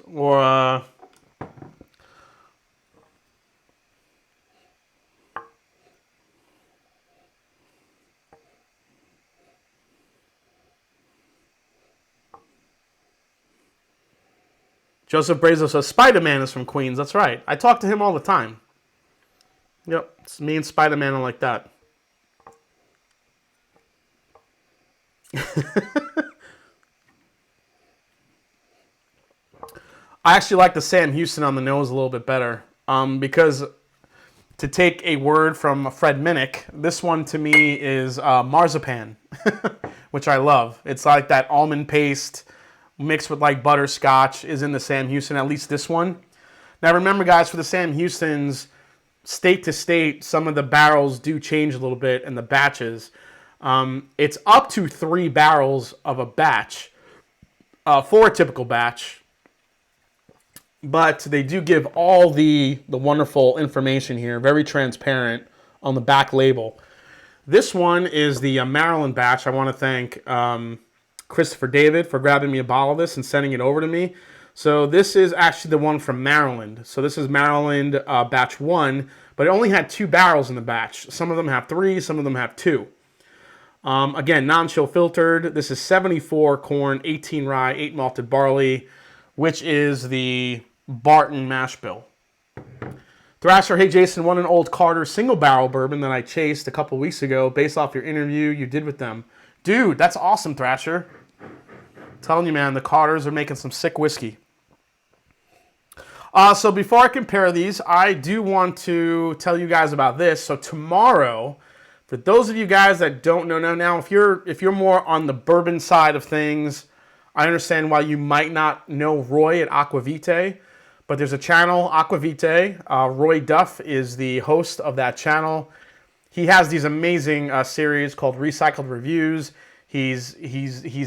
Joseph Brazo says, Spider-Man is from Queens. That's right. I talk to him all the time. Yep, it's me and Spider-Man are like that. I actually like the Sam Houston on the nose a little bit better because to take a word from Fred Minnick, this one to me is marzipan, which I love. It's like that almond paste mixed with like butterscotch is in the Sam Houston, at least this one. Now remember guys, for the Sam Houstons, state to state, some of the barrels do change a little bit in the batches. It's up to 3 barrels of a batch for a typical batch. But they do give all the wonderful information here, very transparent on the back label. This one is the Maryland batch. I want to thank Christopher David for grabbing me a bottle of this and sending it over to me. So this is actually the one from Maryland. So this is Maryland batch 1, but it only had 2 barrels in the batch. Some of them have 3, some of them have 2. Again, non-chill filtered. This is 74 corn, 18 rye, 8 malted barley, which is the Barton mash bill. Thrasher, hey Jason, won an old Carter single barrel bourbon that I chased a couple weeks ago based off your interview you did with them. Dude, that's awesome, Thrasher. I'm telling you, man, the Carters are making some sick whiskey. So before I compare these, I do want to tell you guys about this. So tomorrow, for those of you guys that don't know now, if you're more on the bourbon side of things, I understand why you might not know Roy at Aqua Vitae, but there's a channel, Aqua Vitae. Roy Duff is the host of that channel. He has these amazing series called Recycled Reviews. He's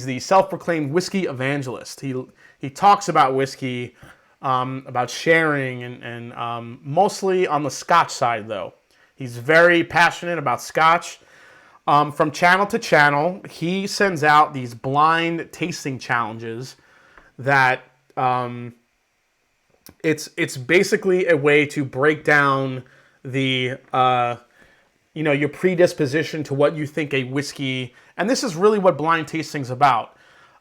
the self-proclaimed whiskey evangelist. He talks about whiskey, about sharing, and mostly on the Scotch side, though. He's very passionate about Scotch. From channel to channel, he sends out these blind tasting challenges that it's basically a way to break down the your predisposition to what you think a whiskey, and this is really what blind tasting's about.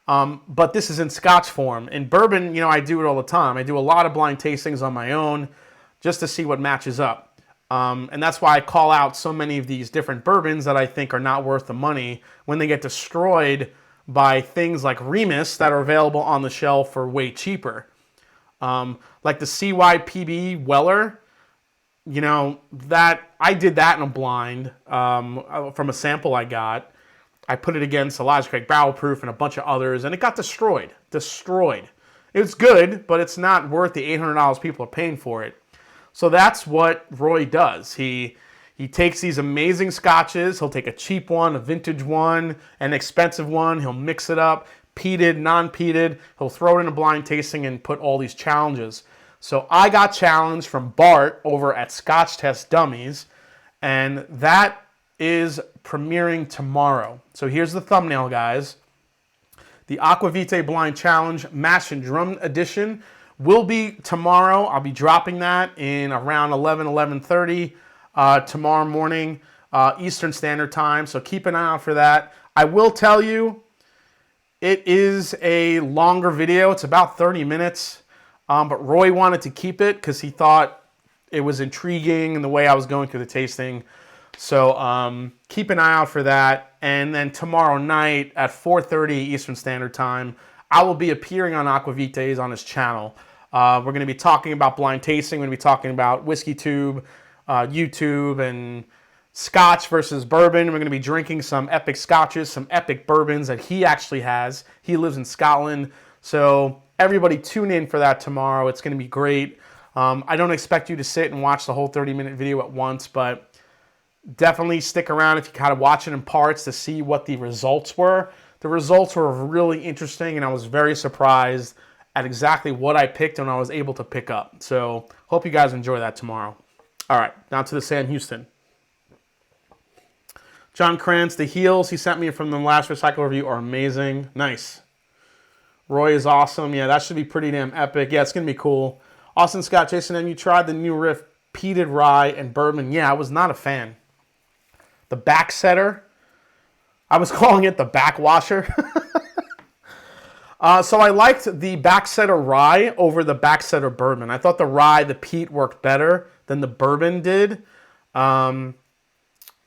But this is in Scotch form. In bourbon, I do it all the time. I do a lot of blind tastings on my own just to see what matches up. And that's why I call out so many of these different bourbons that I think are not worth the money when they get destroyed by things like Remus that are available on the shelf for way cheaper. Like the CYPB Weller, that I did that in a blind from a sample I got. I put it against Elijah Craig Barrel Proof and a bunch of others, and it got destroyed. It's good, but it's not worth the $800 people are paying for it. So that's what Roy does. He takes these amazing scotches. He'll take a cheap one, a vintage one, an expensive one. He'll mix it up, peated, non-peated. He'll throw it in a blind tasting and put all these challenges. So I got challenged from Bart over at Scotch Test Dummies, and that is premiering tomorrow. So here's the thumbnail, guys. The Aqua Vitae Blind Challenge Mash and Drum Edition will be tomorrow. I'll be dropping that in around 11:30 tomorrow morning, Eastern Standard Time. So keep an eye out for that. I will tell you, it is a longer video. It's about 30 minutes. But Roy wanted to keep it because he thought it was intriguing in the way I was going through the tasting. So keep an eye out for that. And then tomorrow night at 4:30 Eastern Standard Time, I will be appearing on Aqua Vitae's on his channel. We're going to be talking about blind tasting. We're going to be talking about Whiskey Tube, YouTube, and Scotch versus bourbon. We're going to be drinking some epic scotches, some epic bourbons that he actually has. He lives in Scotland. So everybody tune in for that tomorrow. It's going to be great. I don't expect you to sit and watch the whole 30-minute video at once, but definitely stick around if you kind of watch it in parts to see what the results were. The results were really interesting, and I was very surprised at exactly what I picked and I was able to pick up. So hope you guys enjoy that tomorrow. All right, now to the Sam Houston. John Krantz, the heels he sent me from the last Recycle review are amazing. Nice. Roy is awesome. Yeah, that should be pretty damn epic. Yeah, it's going to be cool. Austin Scott, Jason, have you tried the new Riff peated rye and bourbon? Yeah, I was not a fan. The backsetter, I was calling it the backwasher. So I liked the backsetter rye over the backsetter bourbon. I thought the rye, the peat worked better than the bourbon did. Yeah,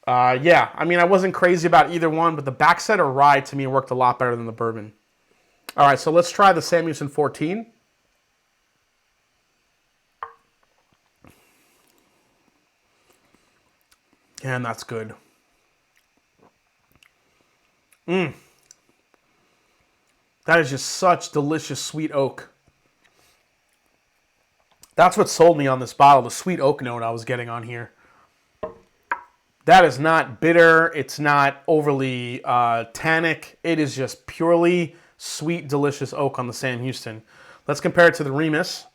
I mean, I wasn't crazy about either one, but the backsetter rye to me worked a lot better than the bourbon. All right, so let's try the Sam Houston 14. And that's good. That is just such delicious sweet oak. That's what sold me on this bottle, the sweet oak note I was getting on here. That is not bitter. It's not overly tannic. It is just purely sweet, delicious oak on the Sam Houston. Let's compare it to the Remus.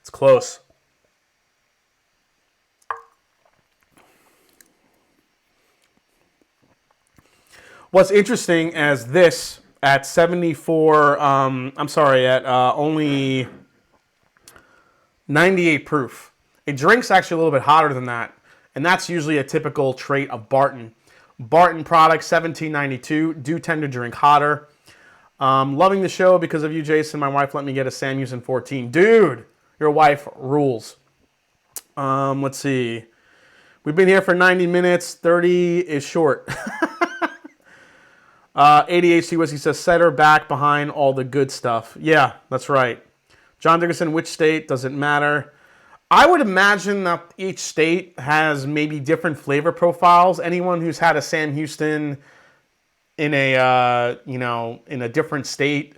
It's close. What's interesting as this at 74, at only 98 proof. It drinks actually a little bit hotter than that, and that's usually a typical trait of Barton. Barton products, $17.92, do tend to drink hotter. Loving the show because of you, Jason. My wife let me get a Sam Houston 14. Dude, your wife rules. Let's see. We've been here for 90 minutes. 30 is short. ADHD Whiskey says, set her back behind all the good stuff. Yeah, that's right. John Dickerson, which state? Doesn't matter. I would imagine that each state has maybe different flavor profiles. Anyone who's had a Sam Houston in a in a different state,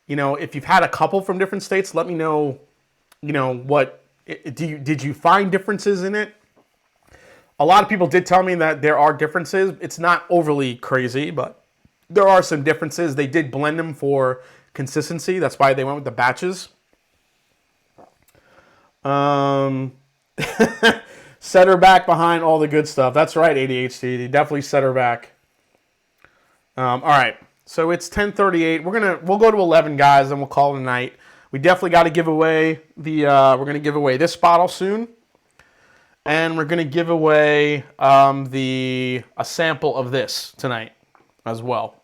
if you've had a couple from different states, let me know. What did you find differences in it? A lot of people did tell me that there are differences. It's not overly crazy, but there are some differences. They did blend them for consistency. That's why they went with the batches. Set her back behind all the good stuff. That's right, ADHD. They definitely set her back. All right, so it's 10:38. We'll go to 11, guys, and we'll call it a night. We definitely got to give away we're gonna give away this bottle soon, and we're gonna give away a sample of this tonight as well.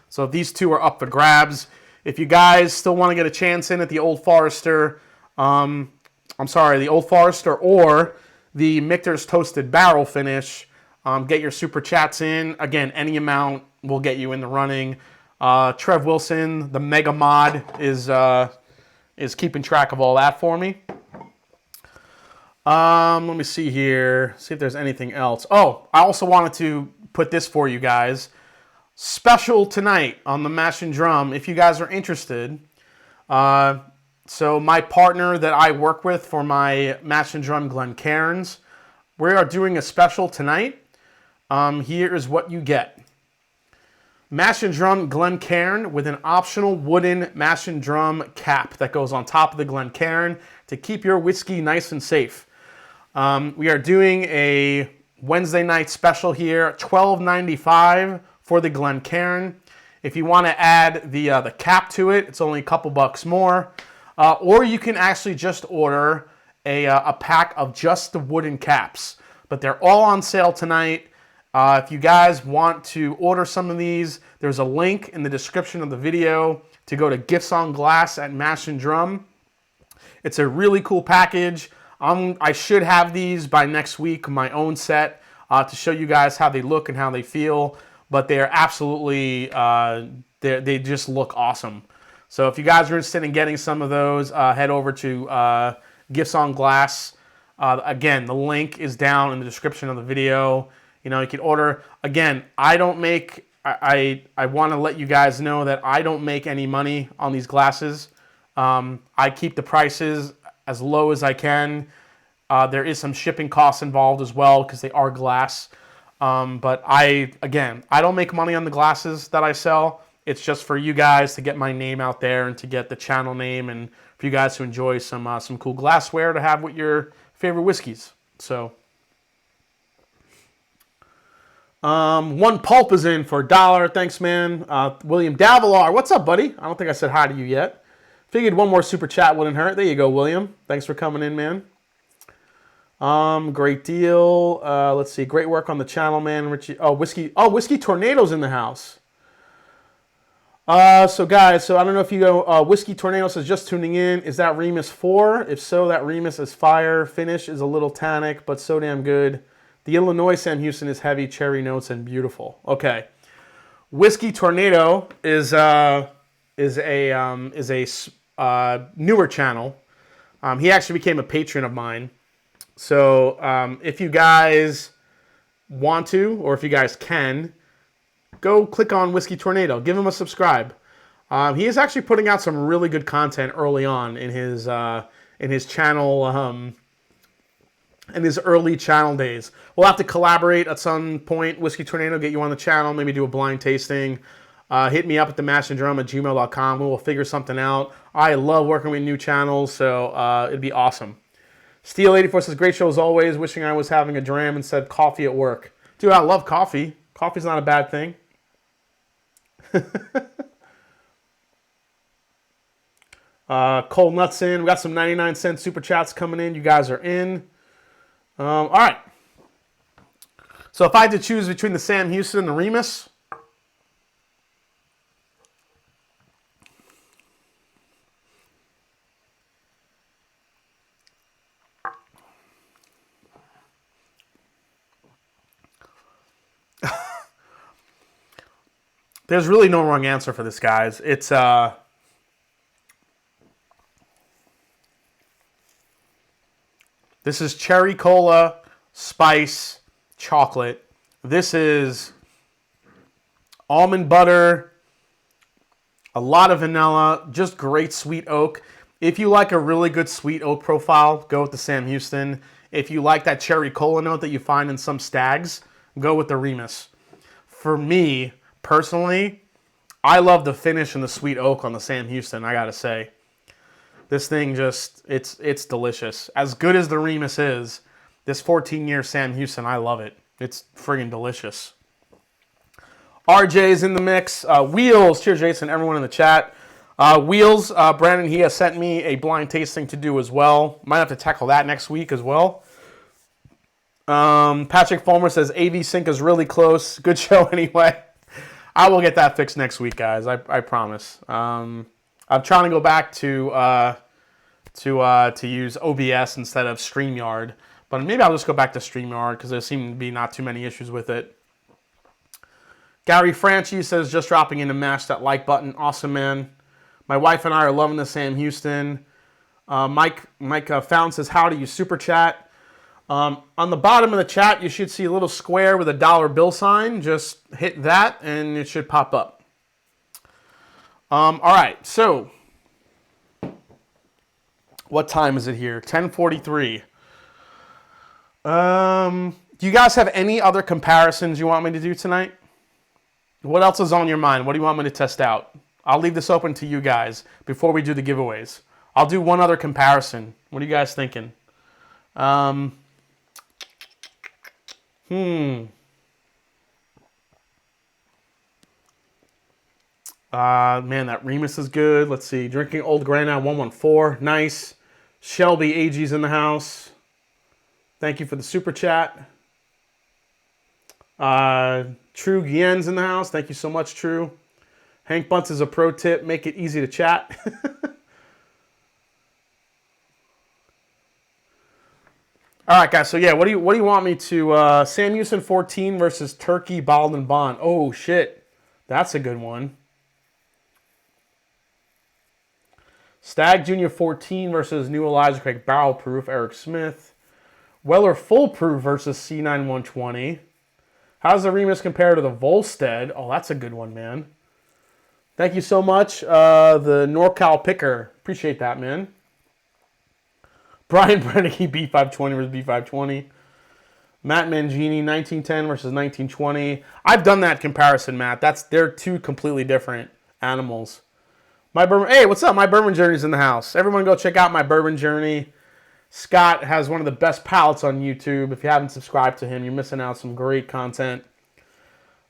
So these two are up for grabs. If you guys still want to get a chance in at the Old Forester, the Old Forester or the Michter's Toasted Barrel Finish, get your super chats in. Again, any amount will get you in the running. Trev Wilson, the Mega Mod, is keeping track of all that for me. Let me see here. See if there's anything else. Oh, I also wanted to put this for you guys. Special tonight on the Mash and Drum, if you guys are interested. So my partner that I work with for my Mash and Drum, Glen Cairns, we are doing a special tonight. Here is what you get. Mash and Drum Glen Cairn with an optional wooden Mash and Drum cap that goes on top of the Glen Cairn to keep your whiskey nice and safe. We are doing a Wednesday night special here, $12.95 for the Glen Cairn. If you want to add the cap to it, it's only a couple bucks more. Or you can actually just order a pack of just the wooden caps. But they're all on sale tonight. If you guys want to order some of these, there's a link in the description of the video to go to Gifts on Glass at Mash and Drum. It's a really cool package. I should have these by next week, my own set, to show you guys how they look and how they feel. But they are absolutely, they just look awesome. So if you guys are interested in getting some of those, head over to Gifts on Glass. Again, the link is down in the description of the video. You can order. Again, I don't make, I want to let you guys know that I don't make any money on these glasses. I keep the prices as low as I can. There is some shipping costs involved as well because they are glass. But I don't make money on the glasses that I sell. It's just for you guys to get my name out there and to get the channel name and for you guys to enjoy some cool glassware to have with your favorite whiskeys. So, One Pulp is in for $1. Thanks, man. William Davilar, what's up, buddy? I don't think I said hi to you yet. Figured one more super chat wouldn't hurt. There you go, William. Thanks for coming in, man. Great deal. Let's see. Great work on the channel, man. Richie. Oh, whiskey. Oh, whiskey tornadoes in the house. So guys, so I don't know if you go. Whiskey Tornado says just tuning in. Is that Remus 4? If so, that Remus is fire. Finish is a little tannic, but so damn good. The Illinois Sam Houston is heavy, cherry notes, and beautiful. Okay. Whiskey Tornado is a newer channel. He actually became a patron of mine. So if you guys want to, or if you guys can, go click on Whiskey Tornado. Give him a subscribe. He is actually putting out some really good content early on in his channel, in his early channel days. We'll have to collaborate at some point. Whiskey Tornado, get you on the channel, maybe do a blind tasting. Hit me up at themashanddrum@gmail.com. We'll figure something out. I love working with new channels, so it'd be awesome. Steel84 says, great show as always. Wishing I was having a dram instead of coffee at work. Dude, I love coffee. Coffee's not a bad thing. Cold Nuts in. We got some 99-cent super chats coming in. You guys are in. All right. So if I had to choose between the Sam Houston and the Remus, there's really no wrong answer for this, guys. It's this is cherry cola, spice, chocolate. This is almond butter, a lot of vanilla, just great sweet oak. If you like a really good sweet oak profile, go with the Sam Houston. If you like that cherry cola note that you find in some stags, go with the Remus. For me, personally, I love the finish and the sweet oak on the Sam Houston, I gotta say. This thing just, it's delicious. As good as the Remus is, this 14-year Sam Houston, I love it. It's friggin' delicious. RJ's in the mix. Wheels, cheers Jason, everyone in the chat. Wheels, Brandon, he has sent me a blind tasting to do as well. Might have to tackle that next week as well. Patrick Fulmer says, AV Sync is really close. Good show anyway. I will get that fixed next week, guys. I promise. I'm trying to go back to use OBS instead of StreamYard, but maybe I'll just go back to StreamYard because there seem to be not too many issues with it. Gary Franchi says, just dropping in to mash that like button. Awesome, man. My wife and I are loving the Sam Houston. Mike Fountain says, howdy, you super chat. On the bottom of the chat, you should see a little square with a dollar bill sign. Just hit that and it should pop up. All right, so what time is it here? 10:43. Do you guys have any other comparisons you want me to do tonight? What else is on your mind? What do you want me to test out? I'll leave this open to you guys before we do the giveaways. I'll do one other comparison. What are you guys thinking? Man, that Remus is good. Let's see. Drinking Old Grandad 114. Nice. Shelby AG's in the house. Thank you for the super chat. True Guillen's in the house. Thank you so much, True. Hank Bunce is a pro tip. Make it easy to chat. All right, guys. So yeah, what do you want me to? Sam Houston 14 versus Turkey Bottled and Bond. Oh shit, that's a good one. Stag Junior 14 versus New Elijah Craig Barrel Proof, Eric Smith. Weller Full Proof versus C9 120. How does the Remus compare to the Volstead? Oh, that's a good one, man. Thank you so much, the NorCal Picker. Appreciate that, man. Brian Brennicky, B520 versus B520. Matt Mangini, 1910 versus 1920. I've done that comparison, Matt. They're two completely different animals. My bourbon. Hey, what's up? My Bourbon Journey's in the house. Everyone go check out My Bourbon Journey. Scott has one of the best palettes on YouTube. If you haven't subscribed to him, you're missing out some great content.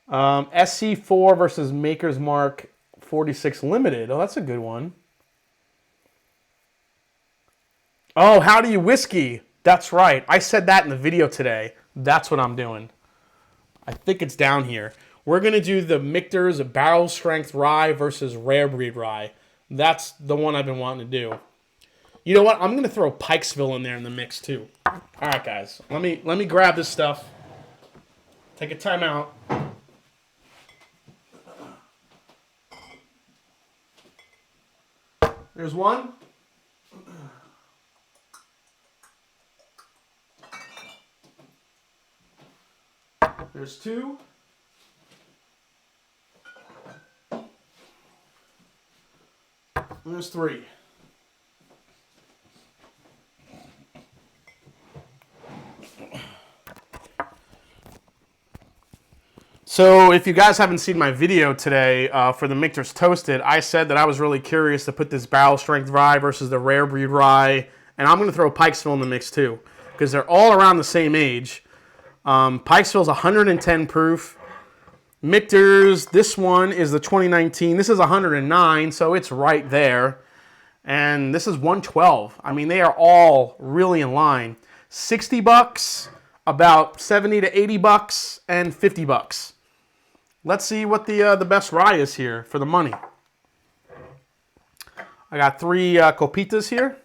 SC4 versus Maker's Mark 46 Limited. Oh, that's a good one. Oh, Howdy Whiskey. That's right. I said that in the video today. That's what I'm doing. I think it's down here. We're going to do the Michter's Barrel Strength Rye versus Rare Breed Rye. That's the one I've been wanting to do. You know what? I'm going to throw Pikesville in there in the mix too. All right, guys. Let me grab this stuff. Take a time out. There's one. There's two. There's three. So if you guys haven't seen my video today for the Michter's Toasted, I said that I was really curious to put this barrel strength rye versus the rare breed rye, and I'm going to throw Pikesville in the mix too, because they're all around the same age. Pikesville's 110 proof. Michter's, this one is the 2019. This is 109, so it's right there. And this is 112. I mean, they are all really in line. 60 bucks, about 70 to 80 bucks, and 50 bucks. Let's see what the best rye is here for the money. I got three Copitas here.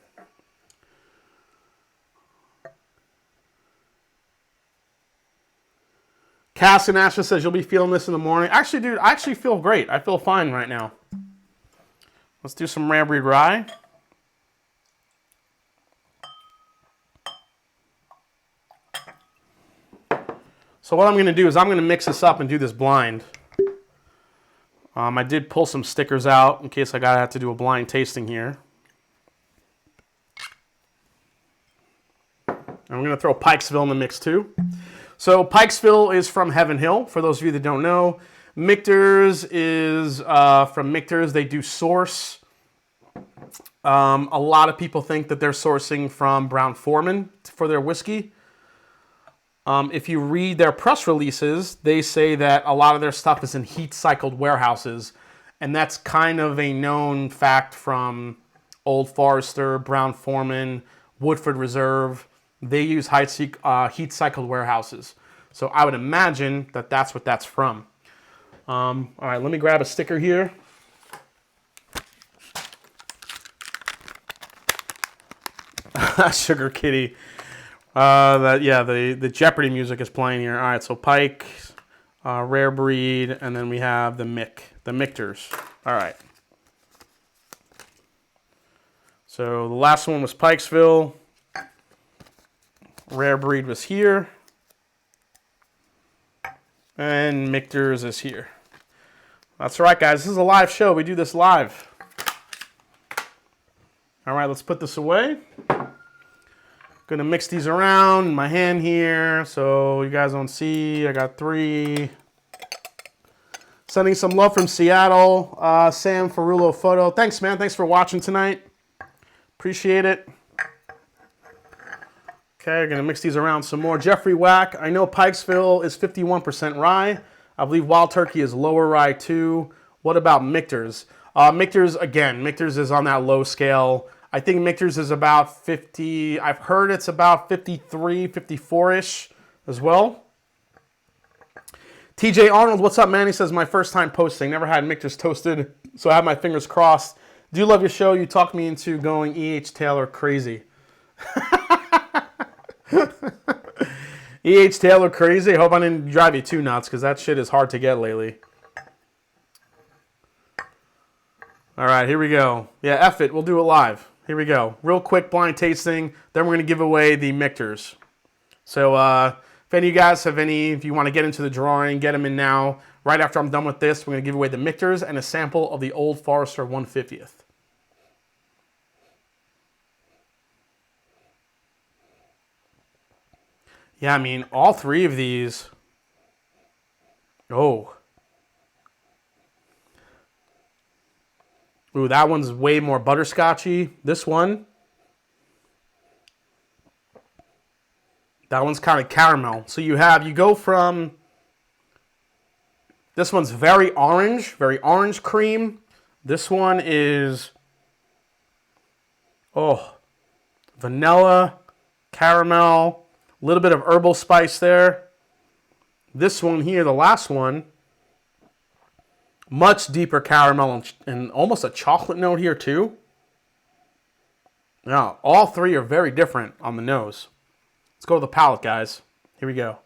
Cass and Asha says you'll be feeling this in the morning. Actually, dude, I actually feel great. I feel fine right now. Let's do some rare breed rye. So what I'm going to do is I'm going to mix this up and do this blind. I did pull some stickers out in case I gotta have to do a blind tasting here. And I'm going to throw Pikesville in the mix too. So Pikesville is from Heaven Hill, for those of you that don't know. Michter's is from Michter's. They do source. A lot of people think that they're sourcing from Brown-Forman for their whiskey. If you read their press releases, they say that a lot of their stuff is in heat-cycled warehouses. And that's kind of a known fact from Old Forester, Brown-Forman, Woodford Reserve. They use heat-cycled warehouses. So I would imagine that that's what that's from. All right, let me grab a sticker here. Sugar Kitty. The Jeopardy music is playing here. All right, so Pike, Rare Breed, and then we have the Michter's. All right. So the last one was Pikesville. Rare Breed was here. And Michter's is here. That's right, guys. This is a live show. We do this live. All right, let's put this away. Gonna mix these around in my hand here so you guys don't see. I got three. Sending some love from Seattle. Sam Ferrulo Photo. Thanks, man. Thanks for watching tonight. Appreciate it. Okay, gonna mix these around some more. Jeffrey Wack. I know Pikesville is 51% rye. I believe Wild Turkey is lower rye too. What about Michter's? Michter's, again, Michter's is on that low scale. I think Michter's is about 50. I've heard it's about 53, 54-ish as well. TJ Arnold, what's up, man? He says, my first time posting. Never had Michter's toasted, so I have my fingers crossed. Do love your show. You talked me into going E.H. Taylor crazy. E.H. Taylor crazy? I hope I didn't drive you too nuts, because that shit is hard to get lately. All right, here we go. Yeah, F it. We'll do it live. Here we go. Real quick blind tasting. Then we're going to give away the Michter's. So if any of you guys have any, if you want to get into the drawing, get them in now. Right after I'm done with this, we're going to give away the Michter's and a sample of the Old Forester 150th. Yeah, I mean, all three of these. Oh. Ooh, that one's way more butterscotchy. This one. That one's kind of caramel. So you go from. This one's very orange cream. This one is. Oh. Vanilla, caramel, a little bit of herbal spice there. This one here, the last one, much deeper caramel and almost a chocolate note here too. Now, all three are very different on the nose. Let's go to the palate, guys. Here we go.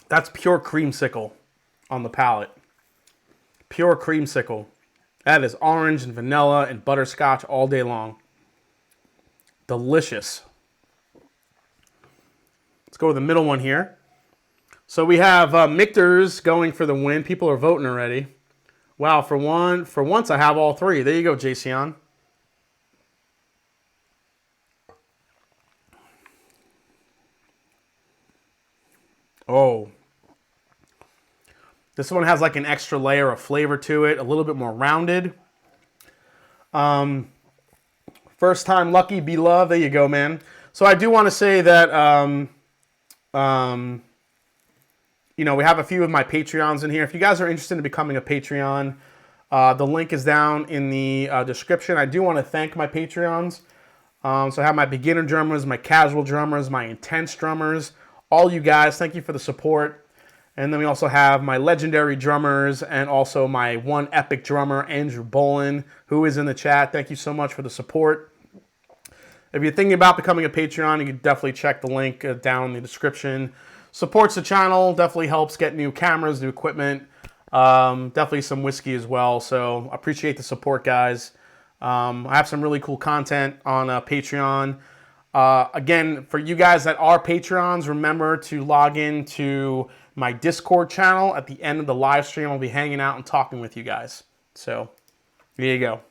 That's pure creamsicle on the palate. Pure creamsicle. That is orange and vanilla and butterscotch all day long. Delicious. Let's go to the middle one here. So we have Michter's going for the win. People are voting already. Wow, for once I have all three. There you go, Jason. Oh. This one has like an extra layer of flavor to it, a little bit more rounded. First time lucky, be loved. There you go, man. So I do want to say that, you know, we have a few of my Patreons in here. If you guys are interested in becoming a Patreon, the link is down in the description. I do want to thank my Patreons. So I have my beginner drummers, my casual drummers, my intense drummers. All you guys, thank you for the support. And then we also have my legendary drummers and also my one epic drummer, Andrew Bolin, who is in the chat. Thank you so much for the support. If you're thinking about becoming a Patreon, you can definitely check the link down in the description. Supports the channel, definitely helps get new cameras, new equipment, definitely some whiskey as well. So I appreciate the support, guys. I have some really cool content on Patreon. Again, for you guys that are Patreons, remember to log in to my Discord channel. At the end of the live stream, I'll be hanging out and talking with you guys. So, there you go.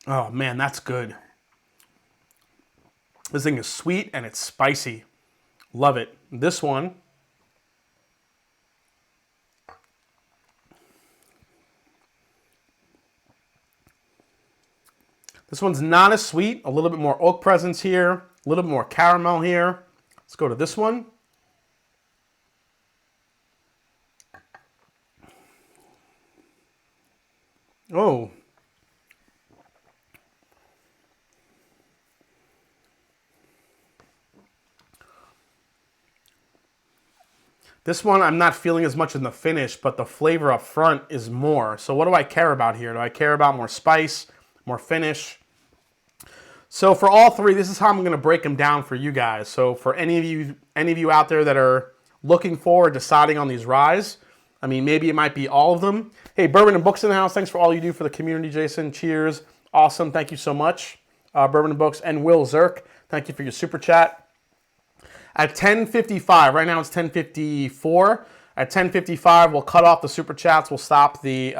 Oh, man, that's good. This thing is sweet and it's spicy. Love it. This one, this one's not as sweet. A little bit more oak presence here. A little bit more caramel here. Let's go to this one. Oh. This one I'm not feeling as much in the finish, but the flavor up front is more. So what do I care about here? Do I care about more spice, more finish? So for all three, this is how I'm going to break them down for you guys. So for any of you out there that are looking for or deciding on these ryes, I mean, maybe it might be all of them. Hey, Bourbon and Books in the house. Thanks for all you do for the community, Jason. Cheers. Awesome. Thank you so much. Bourbon and Books and Will Zirk. Thank you for your super chat. At 10:55, right now it's 10:54. At 10:55, we'll cut off the super chats. We'll stop the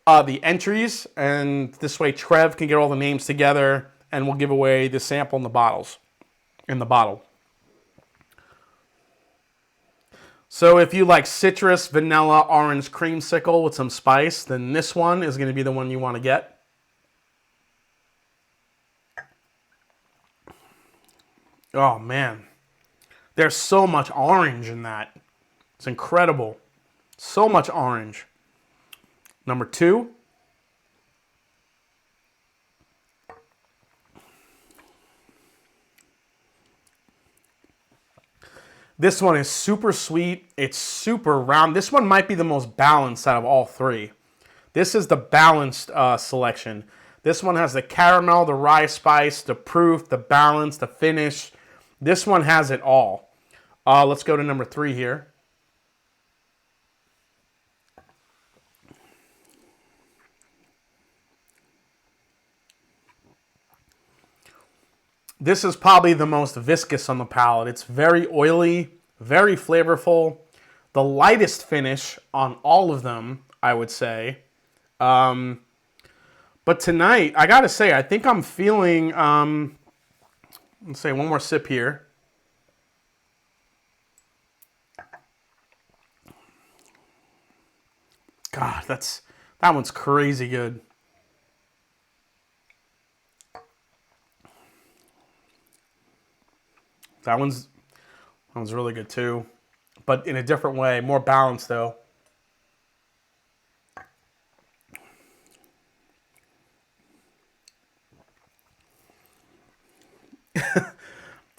entries, and this way Trev can get all the names together, and we'll give away the sample in the bottles. In the bottle. So if you like citrus, vanilla, orange, creamsicle with some spice, then this one is going to be the one you want to get. Oh, man. There's so much orange in that. It's incredible. So much orange. Number two. This one is super sweet. It's super round. This one might be the most balanced out of all three. This is the balanced selection. This one has the caramel, the rye spice, the proof, the balance, the finish. This one has it all. Let's go to number three here. This is probably the most viscous on the palate. It's very oily, very flavorful. The lightest finish on all of them, I would say. But tonight, I gotta say, I think I'm feeling, let's say one more sip here. God, that one's crazy good. That one's really good too, but in a different way, more balanced though.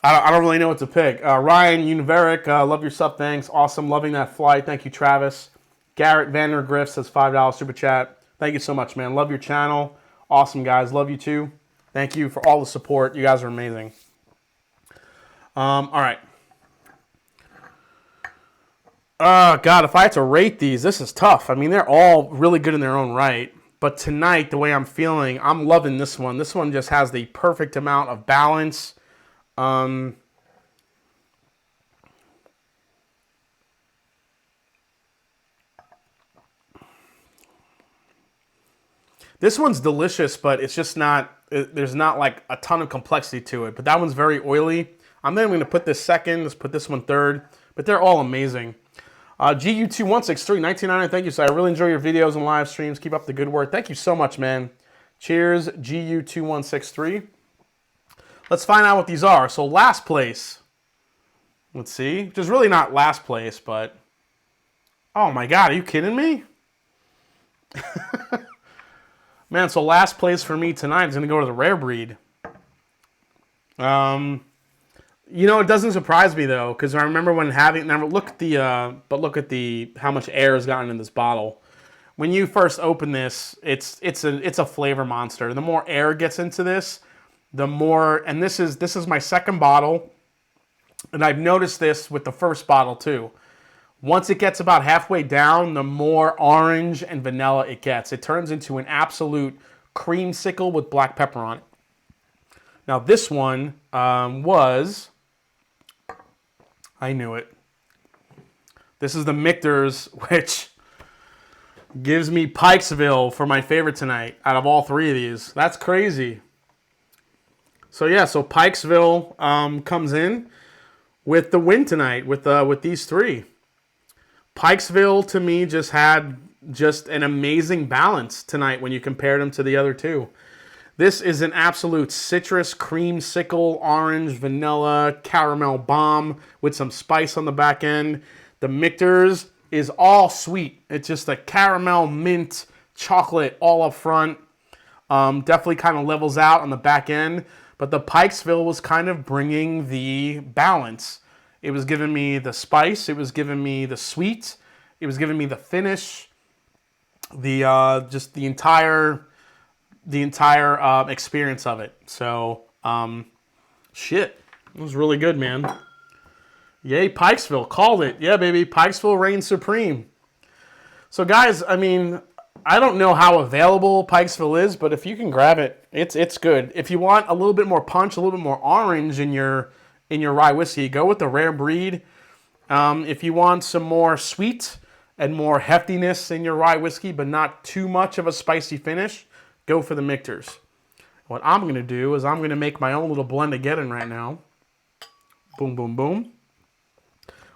I don't really know what to pick. Ryan Univeric, love your sub, thanks. Awesome, loving that flight. Thank you, Travis. Garrett Vandergriff says $5 super chat. Thank you so much, man. Love your channel. Awesome, guys. Love you too. Thank you for all the support. You guys are amazing. All right. God, if I had to rate these, this is tough. I mean, they're all really good in their own right. But tonight, the way I'm feeling, I'm loving this one. This one just has the perfect amount of balance. This one's delicious, but it's just not, there's not like a ton of complexity to it. But that one's very oily. I'm then going to put this second. Let's put this one third. But they're all amazing. GU2163, 1999, thank you, sir. I really enjoy your videos and live streams. Keep up the good work. Thank you so much, man. Cheers, GU2163. Let's find out what these are. So last place. Let's see. Which is really not last place, but... Oh my God, are you kidding me? Man, so last place for me tonight is going to go to the rare breed. You know, it doesn't surprise me though, because I remember when having, now look at the, how much air has gotten in this bottle. When you first open this, it's a flavor monster. The more air gets into this, the more, and this is my second bottle, and I've noticed this with the first bottle too. Once it gets about halfway down, the more orange and vanilla it gets. It turns into an absolute creamsicle with black pepper on it. Now this one was, I knew it. This is the Michter's, which gives me Pikesville for my favorite tonight out of all three of these. That's crazy. So yeah, so Pikesville comes in with the win tonight with these three. Pikesville, to me, just had just an amazing balance tonight when you compared them to the other two. This is an absolute citrus, creamsicle, orange, vanilla, caramel bomb with some spice on the back end. The Michter's is all sweet. It's just a caramel, mint, chocolate all up front. Definitely kind of levels out on the back end. But the Pikesville was kind of bringing the balance. It was giving me the spice. It was giving me the sweet. It was giving me the finish. Just the entire experience of it. So, shit. It was really good, man. Yay, Pikesville. Called it. Yeah, baby. Pikesville reigns supreme. So, guys, I mean, I don't know how available Pikesville is, but if you can grab it, it's good. If you want a little bit more punch, a little bit more orange in your rye whiskey, go with the rare breed. If you want some more sweet and more heftiness in your rye whiskey, but not too much of a spicy finish, go for the Michter's. What I'm going to do is I'm going to make my own little blend of Getting right now. Boom, boom, boom.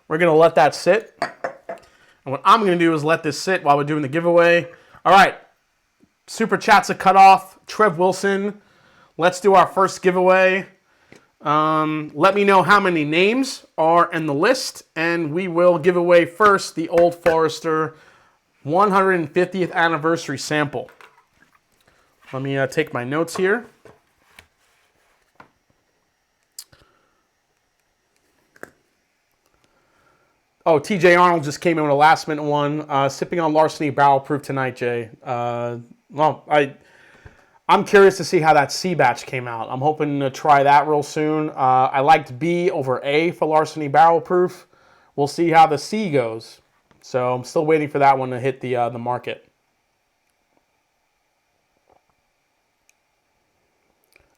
We're going to let that sit. And what I'm going to do is let this sit while we're doing the giveaway. All right. Super chats are cut off. Trev Wilson. Let's do our first giveaway. Let me know how many names are in the list, and we will give away first the Old Forester 150th anniversary sample. Let me take my notes here. Oh, TJ Arnold just came in with a last minute one. Sipping on Larceny Barrel Proof tonight, Jay. Well, I'm curious to see how that C batch came out. I'm hoping to try that real soon. I liked B over A for Larceny Barrel Proof. We'll see how the C goes. So I'm still waiting for that one to hit the market.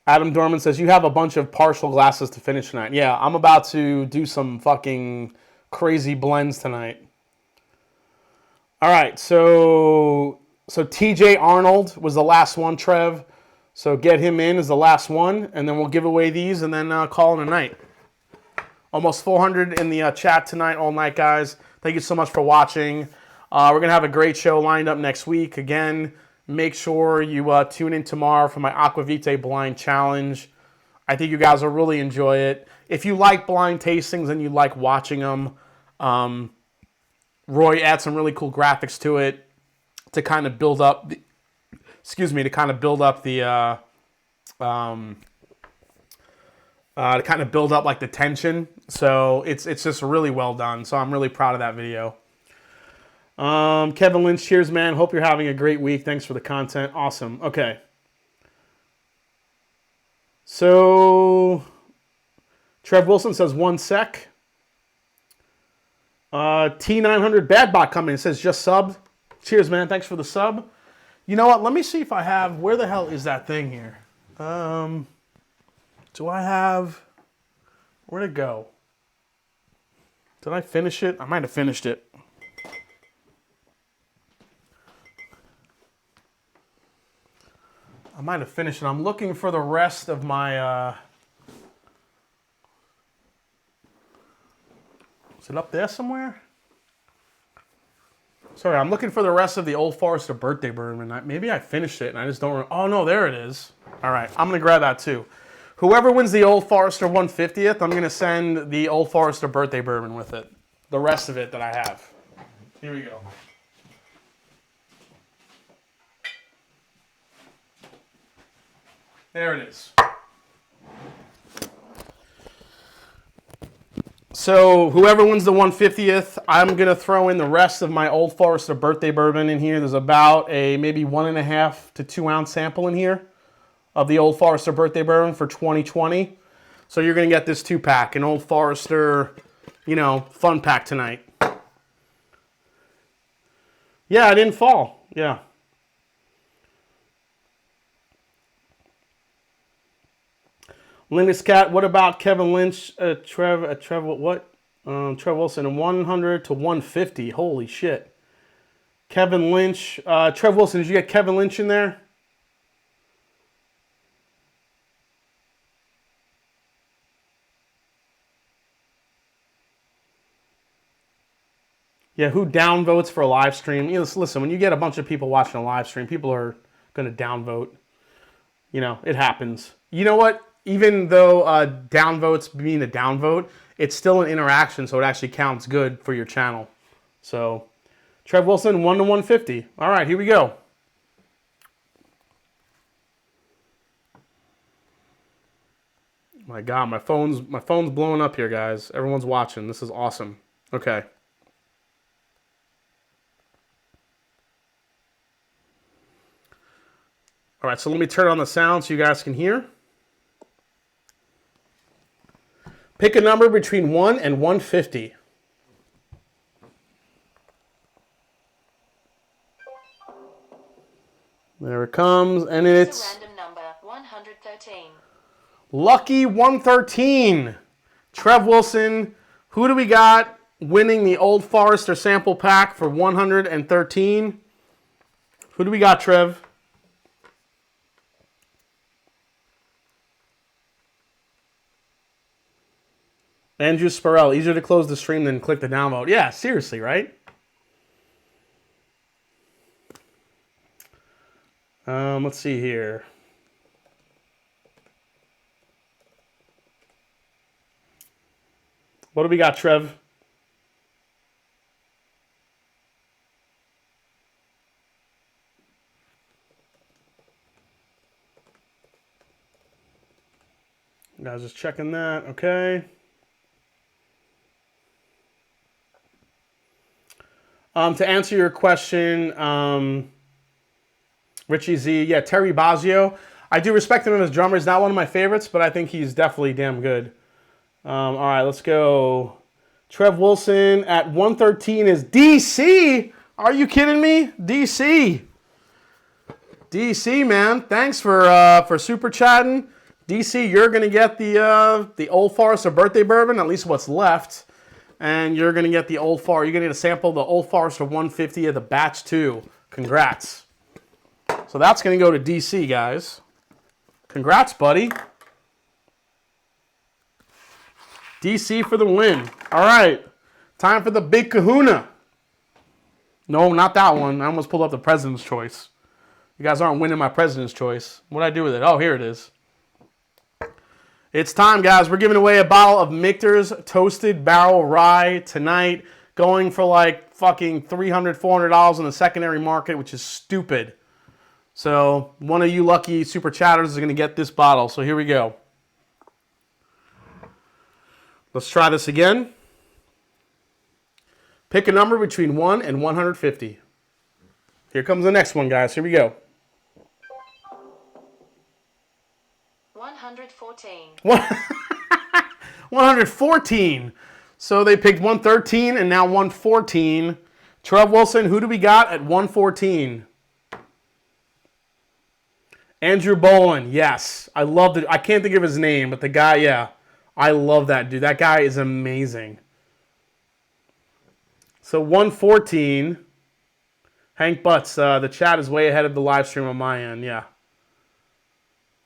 Adam Dorman says, you have a bunch of partial glasses to finish tonight. Yeah, I'm about to do some fucking crazy blends tonight. All right, so TJ Arnold was the last one, Trev. So get him in as the last one, and then we'll give away these and then call it a night. Almost 400 in the chat tonight, all night, guys. Thank you so much for watching. We're going to have a great show lined up next week. Again, make sure you tune in tomorrow for my Aqua Vitae Blind Challenge. I think you guys will really enjoy it. If you like blind tastings and you like watching them, Roy adds some really cool graphics to it to kind of build up the, to kind of build up the like the tension. So it's just really well done. So I'm really proud of that video. Kevin Lynch, cheers, man. Hope you're having a great week. Thanks for the content. Awesome. Okay. So Trev Wilson says 1 sec. T900 Badbot coming and says just subbed. Cheers, man. Thanks for the sub. You know what? Let me see if I have, where the hell is that thing here? Do I have, where'd it go? Did I finish it? I might have finished it. I might have finished it. I'm looking for the rest of my, is it up there somewhere? Sorry, I'm looking for the rest of the Old Forester birthday bourbon. Maybe I finished it and I just don't remember. Oh no, there it is. All right, I'm gonna grab that too. Whoever wins the Old Forester 150th, I'm gonna send the Old Forester birthday bourbon with it. The rest of it that I have. Here we go. There it is. So whoever wins the 150th, I'm going to throw in the rest of my Old Forester birthday bourbon in here. There's about a maybe 1.5 to 2 ounce sample in here of the Old Forester birthday bourbon for 2020. So you're going to get this 2-pack, an Old Forester, you know, fun pack tonight. Yeah, I didn't fall. Yeah. Linus Cat, what about Kevin Lynch, Trev Wilson, 100 to 150? Holy shit. Kevin Lynch, Trev Wilson, did you get Kevin Lynch in there? Yeah, who downvotes for a live stream? You know, listen, when you get a bunch of people watching a live stream, people are going to downvote. You know, it happens. You know what? Even though downvotes being a downvote, it's still an interaction, so it actually counts good for your channel. So, Trev Wilson, 1 to 150. All right, here we go. My God, my phone's blowing up here, guys. Everyone's watching. This is awesome. Okay. All right, so let me turn on the sound so you guys can hear. Pick a number between 1 and 150. There it comes, and it's a random number, 113. Lucky 113. Trev Wilson, who do we got winning the Old Forester sample pack for 113? Who do we got, Trev? Andrew Sparrell, easier to close the stream than click the downvote. Yeah, seriously, right? Let's see here. What do we got, Trev? Guys, just checking that. Okay. To answer your question, Richie Z, yeah, Terry Bozzio. I do respect him as drummer. He's not one of my favorites, but I think he's definitely damn good. All right, let's go. Trev Wilson at 113 is DC. Are you kidding me? DC. DC, man. Thanks for super chatting. DC, you're going to get the Old Forester birthday bourbon, at least what's left. And you're going to get the Old Forester. You're going to get a sample of the Old Forester 150 of the Batch 2. Congrats. So that's going to go to DC, guys. Congrats, buddy. DC for the win. All right. Time for the big kahuna. No, not that one. I almost pulled up the President's Choice. You guys aren't winning my President's Choice. What did I do with it? Oh, here it is. It's time, guys. We're giving away a bottle of Michter's Toasted Barrel Rye tonight, going for like fucking $300, $400 in the secondary market, which is stupid. So one of you lucky super chatters is going to get this bottle. So here we go. Let's try this again. Pick a number between 1 and 150. Here comes the next one, guys. Here we go. 114. 114. So they picked 113 and now 114. Trev Wilson, who do we got at 114? Andrew Bolin, yes. I love it. I can't think of his name, but the guy, yeah. I love that dude. That guy is amazing. So 114. Hank Butts, the chat is way ahead of the live stream on my end, yeah.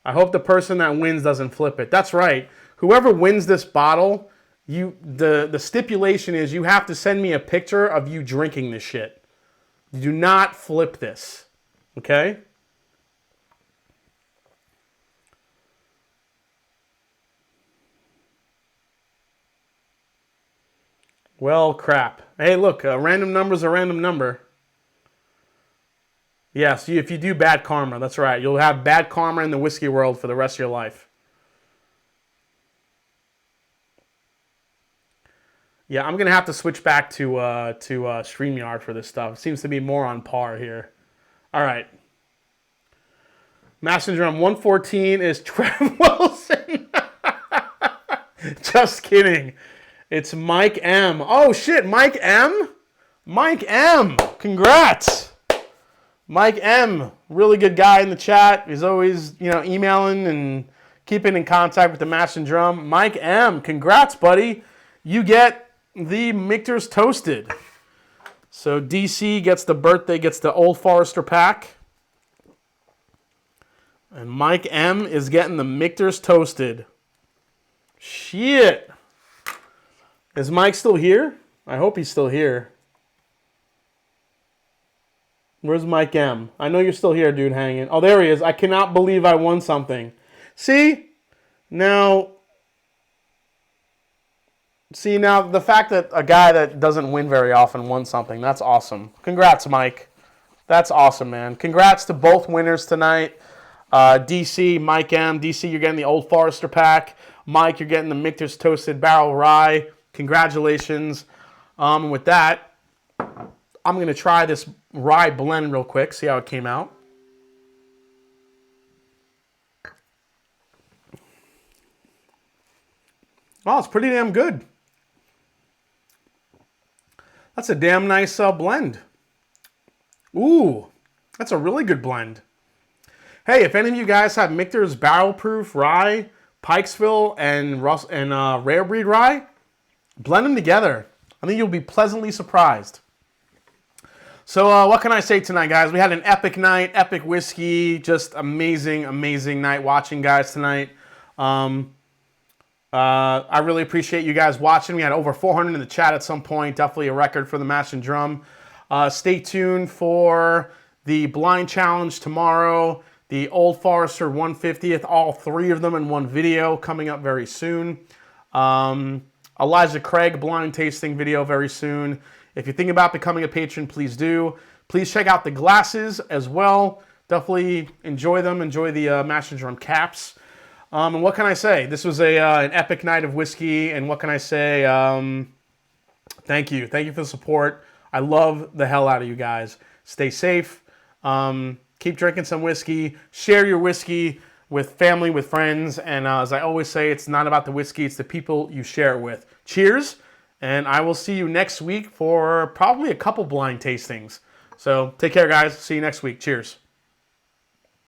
I hope the person that wins doesn't flip it. That's right. Whoever wins this bottle, the stipulation is you have to send me a picture of you drinking this shit. Do not flip this. Okay? Well, crap. Hey, look, a random number's a random number. Yes, if you do bad karma, that's right. You'll have bad karma in the whiskey world for the rest of your life. Yeah, I'm going to have to switch back to StreamYard for this stuff. It seems to be more on par here. All right. Master Drum 114 is Trev Wilson. Just kidding. It's Mike M. Oh, shit, Mike M? Mike M. Congrats. Mike M, really good guy in the chat. He's always, emailing and keeping in contact with the Master Drum. Mike M, congrats, buddy. You get the Michter's Toasted. So DC gets the Old Forester pack. And Mike M is getting the Michter's Toasted. Shit. Is Mike still here? I hope he's still here. Where's Mike M? I know you're still here, dude, hanging. Oh, there he is. I cannot believe I won something. See? Now, the fact that a guy that doesn't win very often won something, that's awesome. Congrats, Mike. That's awesome, man. Congrats to both winners tonight. DC, Mike M. DC, you're getting the Old Forester pack. Mike, you're getting the Michter's Toasted Barrel Rye. Congratulations. With that, I'm going to try this rye blend real quick, see how it came out. Oh, it's pretty damn good. That's a damn nice blend. Ooh, that's a really good blend. Hey, if any of you guys have Michter's Barrel Proof Rye, Pikesville, and Rare Breed Rye, blend them together. I think you'll be pleasantly surprised. So what can I say tonight, guys? We had an epic night, epic whiskey, just amazing, amazing night watching, guys, tonight. I really appreciate you guys watching. We had over 400 in the chat at some point. Definitely a record for the Mash and Drum. Stay tuned for the blind challenge tomorrow. The Old Forester 150th, all three of them in one video coming up very soon. Elijah Craig blind tasting video very soon. If you're thinking about becoming a patron, please do. Please check out the glasses as well. Definitely enjoy them. Enjoy the Master Drum caps. And what can I say? This was an epic night of whiskey. And what can I say? Thank you. Thank you for the support. I love the hell out of you guys. Stay safe. Keep drinking some whiskey. Share your whiskey with family, with friends. And as I always say, it's not about the whiskey. It's the people you share it with. Cheers. And I will see you next week for probably a couple blind tastings. So take care, guys. See you next week. Cheers.